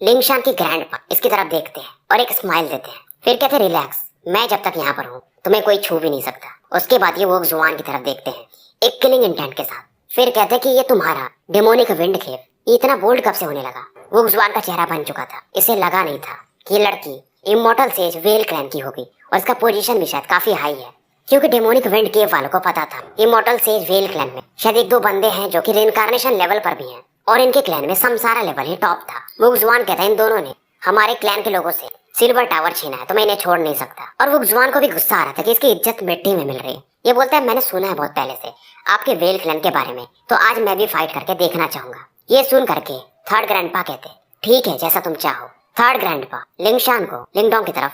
लिंगशान की ग्रैंडपा इसकी तरफ देखते हैं और एक स्माइल देते हैं, फिर कहते रिलैक्स, मैं जब तक यहाँ पर हूँ तुम्हें कोई छू भी नहीं सकता। उसके बाद ये वो जुबान की तरफ देखते हैं एक किलिंग इंटेंट के साथ। फिर कहते हैं कि ये तुम्हारा डेमोनिक विंड केव ये इतना बोल्ड कब से होने लगा। वो जुबान का चेहरा बन चुका था। इसे लगा नहीं था कि ये लड़की इमॉर्टल सेज वेल क्लैन की होगी और इसका पोजीशन भी शायद काफी हाई है, क्योंकि डेमोनिक विंड केव वालों को पता था इमॉर्टल सेज वेल क्लैन में शायद एक दो बंदे हैं जो कि रिइंकार्नेशन लेवल पर भी हैं और इनके क्लैन में समसारा लेवल ही टॉप था। वो जुबान कहता है इन दोनों ने हमारे क्लैन के लोगों से सिल्वर टावर छीना है तो मैं इन्हें छोड़ नहीं सकता। और वो जुबान को भी गुस्सा आ रहा था कि इसकी इज्जत मिट्टी में मिल रही है। ये बोलता है मैंने सुना है बहुत पहले से आपके वेल क्लैन के बारे में, तो आज मैं भी फाइट करके देखना चाहूंगा। ये सुन करके थर्ड ग्रैंडपा कहते ठीक है जैसा तुम चाहो। थर्ड ग्रैंडपा लिंगशान को लिंगडोंग की तरफ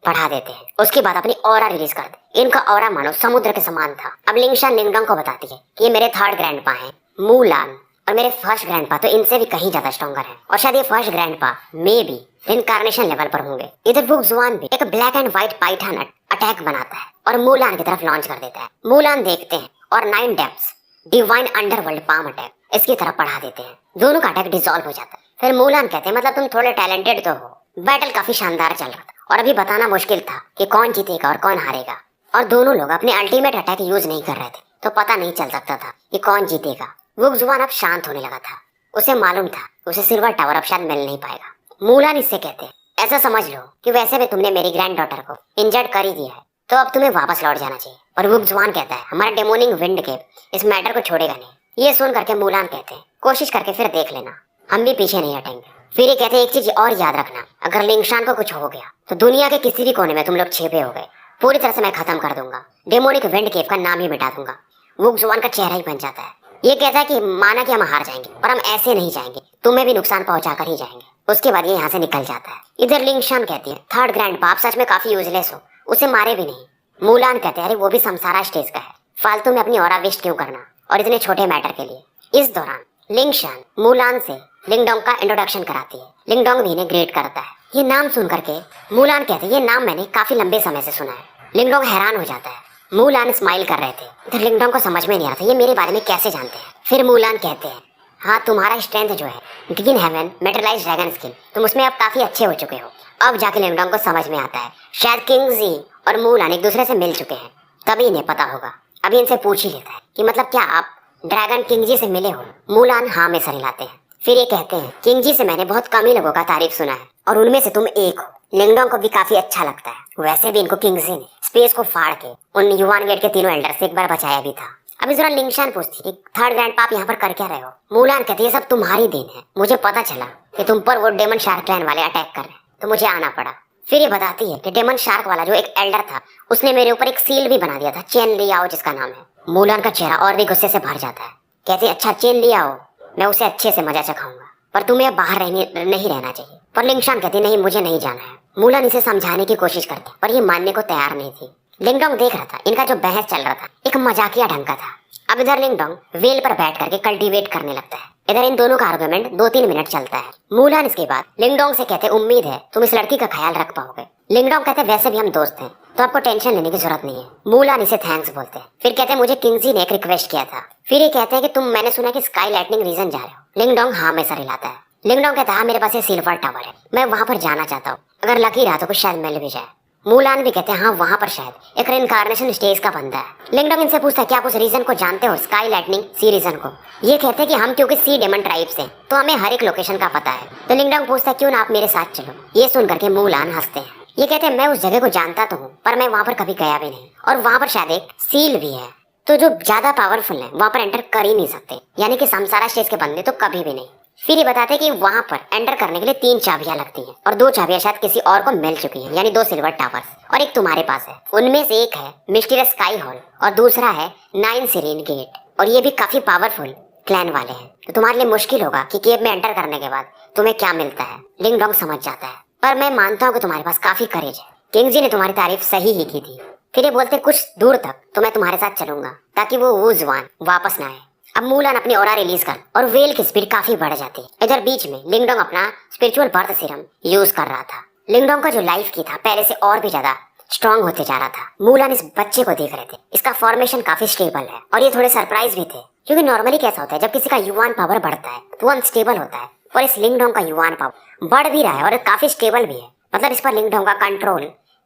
बढ़ा देते हैं। उसके बाद अपनी ऑरा रिलीज कर दे। इनका ऑरा मानो समुद्र के समान था। अब लिंगशान लिंगडोंग को बताती है कि ये मेरे थर्ड ग्रैंडपा हैं मूलान, और मेरे फर्स्ट ग्रैंडपा तो इनसे भी कहीं ज्यादा स्ट्रॉन्गर है और शायद ये फर्स्ट ग्रैंडपा मे भी रिइंकार्नेशन लेवल पर होंगे। इधर वो जुबान भी एक black and white Python attack बनाता है और मूलान की तरफ लॉन्च कर देता है। मूलान देखते हैं और 9 depths divine underworld palm attack इसकी तरफ बढ़ा देते हैं। दोनों का अटैक डिसॉल्व हो जाता है। फिर मूलान कहते हैं मतलब तुम थोड़े टैलेंटेड तो हो। बैटल काफी शानदार चल रहा था और अभी बताना मुश्किल था कि कौन जीतेगा और कौन हारेगा, और दोनों लोग अपने अल्टीमेट अटैक यूज नहीं कर रहे थे तो पता नहीं चल सकता था कि कौन जीतेगा। वो जुबान अब शांत होने लगा था। उसे मालूम था उसे सिल्वर टावर अब शायद मिल नहीं पाएगा। मूलान इससे कहते ऐसा समझ लो कि वैसे भी तुमने मेरी ग्रैंड डॉटर को इंजर्ड कर ही दिया है तो अब तुम्हें वापस लौट जाना चाहिए। और वो जुबान कहता है हमारा डेमोनिक विंड केव इस मैटर को छोड़ेगा नहीं। ये सुन करके मूलान कहते हैं कोशिश करके फिर देख लेना, हम भी पीछे नहीं हटेंगे। फिर ये कहते हैं एक चीज और याद रखना, अगर लिंगशान को कुछ हो गया तो दुनिया के किसी भी कोने में तुम लोग छिपे हो गए पूरी तरह से मैं खत्म कर दूंगा। डेमोनिक विंड केव का नाम ही मिटा दूंगा। वो जुबान का चेहरा ही बन जाता है। ये कहता है कि माना कि हम हार जाएंगे और हम ऐसे नहीं जाएंगे, तुम्हें भी नुकसान पहुंचा कर ही जाएंगे। उसके बाद ये यहाँ से निकल जाता है। इधर लिंगशान कहती है थर्ड ग्रैंडपा आप सच में काफी यूजलेस हो, उसे मारे भी नहीं। मूलान कहते हैं अरे वो भी समसारा स्टेज का है, फालतू में अपनी ऑरा वेस्ट क्यों करना और इतने छोटे मैटर के लिए। इस दौरान लिंगशान मूलान से लिंगडोंग का इंट्रोडक्शन कराती है। लिंगडोंग भी इन्हें ग्रेट करता है। ये नाम सुन करके मूलान कहते हैं ये नाम मैंने काफी लंबे समय से सुना है। लिंगडोंग हैरान हो जाता है। मूलान स्माइल कर रहे थे तो लिंगडोंग को समझ में नहीं आ रहा था ये मेरे बारे में कैसे जानते हैं। फिर मूलान कहते हैं हाँ तुम्हारा स्ट्रेंथ जो है green heaven metalize dragon skin तुम उसमें अब काफी अच्छे हो चुके हो। अब जाके लिंगडोंग को समझ में आता है शायद किंगजी और मूलान एक दूसरे से मिल चुके हैं, तभी इन्हें पता होगा। अभी इनसे पूछ ही लेता है कि मतलब क्या आप ड्रैगन किंगजी से मिले हो। मूलान हाँ में सर हिलाते हैं। फिर ये कहते हैं किंगजी से मैंने बहुत कम ही लोगों का तारीफ सुना है और उनमें से तुम एक हो। लिंगडोंग को भी काफी अच्छा लगता है। वैसे भी इनको किंगजी ने स्पेस को फाड़ के उन युवान गेट के तीनों एल्डर से एक बार बचाया भी था। अब इस दौरान लिंगशान पूछती कि थर्ड ग्रैंडपा आप यहाँ पर कर क्या रहे हो। मूलान कहती है सब तुम्हारी देन है, मुझे पता चला कि तुम पर वो डेमन शार्क क्लैन वाले अटैक कर रहे हैं तो मुझे आना पड़ा। फिर ये बताती है कि डेमन शार्क वाला जो एक एल्डर था उसने मेरे ऊपर एक सील भी बना दिया था, चेन लियाओ जिसका नाम है। मूलान का चेहरा और भी गुस्से से भर जाता है। कहते अच्छा चेन लियाओ, मैं उसे अच्छे से मजा चखाऊंगा पर तुम्हें अब बाहर नहीं रहना चाहिए। पर लिंगशान कहती नहीं मुझे नहीं जाना है। मूलान इसे समझाने की कोशिश करती पर ये मानने को तैयार नहीं थी। लिंगडोंग देख रहा था इनका जो बहस चल रहा था एक मजाकिया ढंग का था। अब इधर लिंगडोंग वेल पर बैठ करके कल्टीवेट करने लगता है। इधर इन दोनों का आर्गुमेंट 2-3 मिनट चलता है। मूलान इसके बाद लिंगडोंग से कहते उम्मीद है तुम इस लड़की का ख्याल रख पाओगे। लिंगडोंग कहते वैसे भी हम दोस्त हैं तो आपको टेंशन लेने की जरूरत नहीं है। मूलान इसे थैंक्स बोलते हैं। फिर कहते हैं मुझे किंगजी ने एक रिक्वेस्ट किया था। फिर ये कहते हैं कि तुम मैंने सुना कि स्काई लाइटनिंग रीजन जा रहे हो। लिंगडोंग हाँ में सर हिलाता है। लिंगडोंग कहता है मेरे पास ये सिल्वर टावर है, मैं वहां पर जाना चाहता हूँ, अगर लकी रहा तो कुछ शायद मिल भी जाए। मूलान भी कहते हैं हाँ वहां पर शायद एक रिइंकार्नेशन स्टेज का बंदा है। लिंगडोंग इनसे पूछता है क्या आप उस रीजन को जानते हो, स्काई लाइटनिंग सी रीजन को। ये कहते हैं कि हम क्योंकि सी डेमन ट्राइब से तो हमें हर एक लोकेशन का पता है। तो लिंगडोंग पूछता है क्यों ना आप मेरे साथ चलो। ये सुन करके मूलान हंसते हैं। ये कहते हैं मैं उस जगह को जानता तो हूँ पर मैं वहां पर कभी गया भी नहीं और वहां पर शायद एक सील भी है तो जो ज्यादा पावरफुल है वहां पर एंटर कर ही नहीं सकते, यानी कि समसारा स्टेज के बंदे तो कभी भी नहीं। फिर ये बताते हैं कि वहां पर एंटर करने के लिए 3 चाबियां लगती हैं और 2 चाबियां शायद किसी और को मिल चुकी हैं, यानी 2 सिल्वर टावर्स और एक तुम्हारे पास है। उनमें से एक है मिस्टीरियस स्काई हॉल और दूसरा है 9 सीरीन गेट और ये भी काफी पावरफुल क्लैन वाले हैं। तो तुम्हारे लिए मुश्किल होगा कि केव में एंटर करने के बाद तुम्हें क्या मिलता है। लिंगडोंग समझ जाता है पर मैं मानता हूँ कि तुम्हारे पास काफी करेज है, किंगजी ने तुम्हारी तारीफ सही ही की थी। फिर ये बोलते कुछ दूर तक तो मैं तुम्हारे साथ चलूंगा ताकि वो जुबान वापस ना आए। अब मूलान अपनी ऑरा रिलीज कर और वेल की स्पीड काफी बढ़ जाती है। इधर बीच में लिंगडोंग अपना स्पिरिचुअल बर्थ सीरम यूज कर रहा था। लिंगडोंग का जो लाइफ की था पहले से और भी ज्यादा स्ट्रॉन्ग होते जा रहा था। मूलान इस बच्चे को देख रहे थे, इसका फॉर्मेशन काफी स्टेबल है और ये थोड़े सरप्राइज भी थे क्योंकि नॉर्मली कैसा होता है जब किसी का युवान पावर बढ़ता है तो वो अनस्टेबल होता है और इस लिंगडोंग का युवान पावर बढ़ भी रहा है और काफी स्टेबल भी है। मतलब इस पर लिंगडोंग का कंट्रोल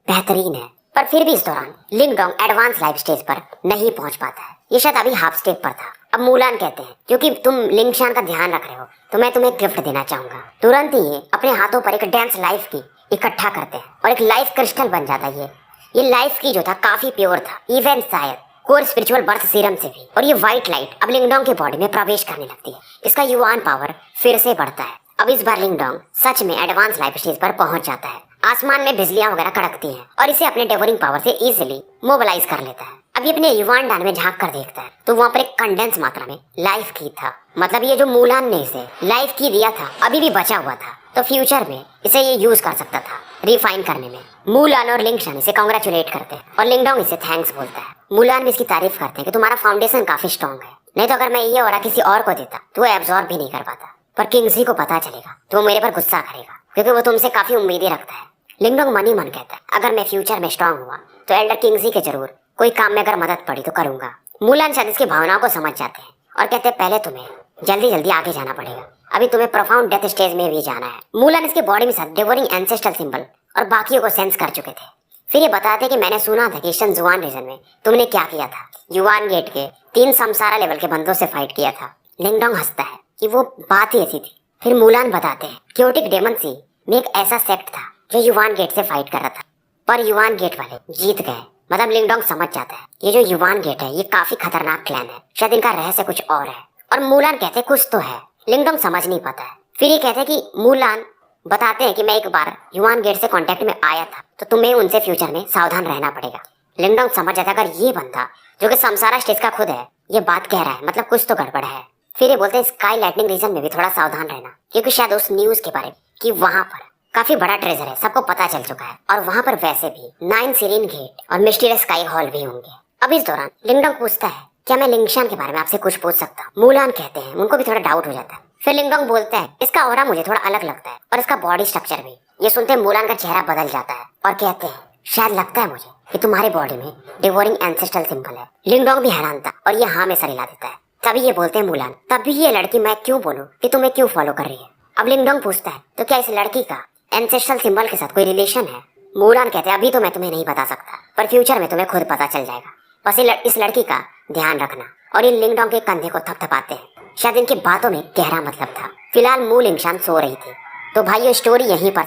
बेहतरीन है। पर फिर भी इस दौरान लिंगडोंग एडवांस लाइफ स्टेज पर नहीं पहुंच पाता है। ये शायद अभी हाफ स्टेप पर था। अब मूलान कहते हैं क्योंकि तुम लिंगशान का ध्यान रख रहे हो तो मैं तुम्हें एक गिफ्ट देना चाहूंगा। तुरंत ही ये अपने हाथों पर एक डेंस लाइफ की इकट्ठा करते हैं और एक लाइफ क्रिस्टल बन जाता है। ये लाइफ की जो था काफी प्योर था, इवन शायद कोर स्पिरिचुअल बर्थ सीरम से भी। और ये व्हाइट लाइट अब लिंगडोंग के बॉडी में प्रवेश करने लगती है। इसका युआन पावर फिर से बढ़ता है। अब इस बार लिंगडोंग सच में एडवांस लाइफ स्टेज पर पहुंच जाता है। आसमान में बिजलियां वगैरह कड़कती हैं और इसे अपने डेवरिंग पावर से इजीली मोबिलाइज कर लेता है। अब ये अपने युआन डान में झांक कर देखता है तो वहाँ पर एक कंडेंस मात्रा में लाइफ की था। मतलब ये जो मूलान ने इसे लाइफ की दिया था अभी भी बचा हुआ था, तो फ्यूचर में इसे ये यूज कर सकता था रिफाइन करने में। मूलान और लिंगशान इसे कांग्रेचुलेट करते हैं और लिंगडोंग इसे थैंक्स बोलता है। मूलान भी इसकी तारीफ करते हैं कि तुम्हारा फाउंडेशन काफी स्ट्रॉन्ग है, नहीं तो अगर मैं ये और किसी और को देता तो वो एब्जॉर्ब भी नहीं कर पाता। पर किंगजी को पता चलेगा तो वो मेरे पर गुस्सा करेगा क्योंकि वो तुमसे काफी उम्मीदें रखता है। लिंगडोंग मन ही मन कहता है अगर मैं फ्यूचर में स्ट्रांग हुआ तो एल्डर किंगजी के जरूर कोई काम में अगर मदद पड़ी तो करूंगा। मूलान शायद इसकी भावनाओं को समझ जाते हैं और कहते हैं पहले तुम्हें जल्दी जल्दी आगे जाना पड़ेगा, अभी तुम्हें प्रोफाउंड डेथ स्टेज में भी जाना है। मूलान इसकी बॉडी में साथ डिवोरिंग एंसेस्ट्रल सिंबल और बाकियों को सेंस कर चुके थे। फिर ये बताते हैं कि मैंने सुना था कि शनजुआन रीजन में तुमने क्या किया था, युआन गेट के 3 समसारा लेवल के बंदों से फाइट किया था। लिंगडोंग हंसता है कि वो बात ही ऐसी थी। फिर मूलान बताते हैं क्योटिक डेमन सी में एक ऐसा सेक्ट था जो युआन गेट से फाइट कर रहा था, पर युआन गेट वाले जीत गए। मतलब लिंगडोंग समझ जाता है ये जो युआन गेट है ये काफी खतरनाक क्लैन है, शायद इनका रहस्य कुछ और है। और मूलान कहते हैं कुछ तो है, लिंगडोंग समझ नहीं पाता है। फिर ये कहते हैं कि मूलान बताते हैं कि मैं एक बार युआन गेट से कांटेक्ट में आया था तो तुम्हें उनसे फ्यूचर में सावधान रहना पड़ेगा। लिंगडोंग समझ जाता है अगर ये बंदा जो कि समसारा स्टेज का खुद है ये बात कह रहा है मतलब कुछ तो गड़बड़ है। फिर ये बोलते हैं स्काई लाइटनिंग रीजन में भी थोड़ा सावधान रहना क्योंकि शायद उस न्यूज के बारे में कि वहां पर काफी बड़ा ट्रेजर है सबको पता चल चुका है और वहां पर वैसे भी 9 सीरीन गेट और मिस्टीरियस स्काई हॉल भी होंगे। अब इस दौरान लिंगडोंग पूछता है क्या मैं लिंगशान के बारे में आपसे कुछ पूछ सकता हूँ। मूलान कहते हैं उनको भी थोड़ा डाउट हो जाता है। फिर लिंगडोंग बोलता है इसका ऑरा मुझे थोड़ा अलग लगता है और इसका बॉडी स्ट्रक्चर भी। ये सुनते मूलान का चेहरा बदल जाता है और कहते हैं शायद लगता है मुझे कि तुम्हारे बॉडी में डिवोरिंग एंसेस्ट्रल सिंबल है। लिंगडोंग भी हैरान था और ये हाँ में सर हिला देता है। तभी ये बोलते हैं मूलान तब भी ये लड़की मैं क्यों बोलूं कि तुम्हें क्यों फॉलो कर रही है। अब लिंगडोंग पूछता है तो क्या इस लड़की का एंसेस्ट्रल सिंबल के साथ कोई रिलेशन है। मूलान कहते हैं अभी तो मैं तुम्हें नहीं बता सकता पर फ्यूचर में तुम्हें खुद पता चल जाएगा, बस इस लड़की का ध्यान रखना। और ये लिंगडोंग के कंधे को थपथपाते हैं, शायद इनकी बातों में गहरा मतलब था। फिलहाल लिंगशान सो रही थी। तो भाइयों स्टोरी यहीं पर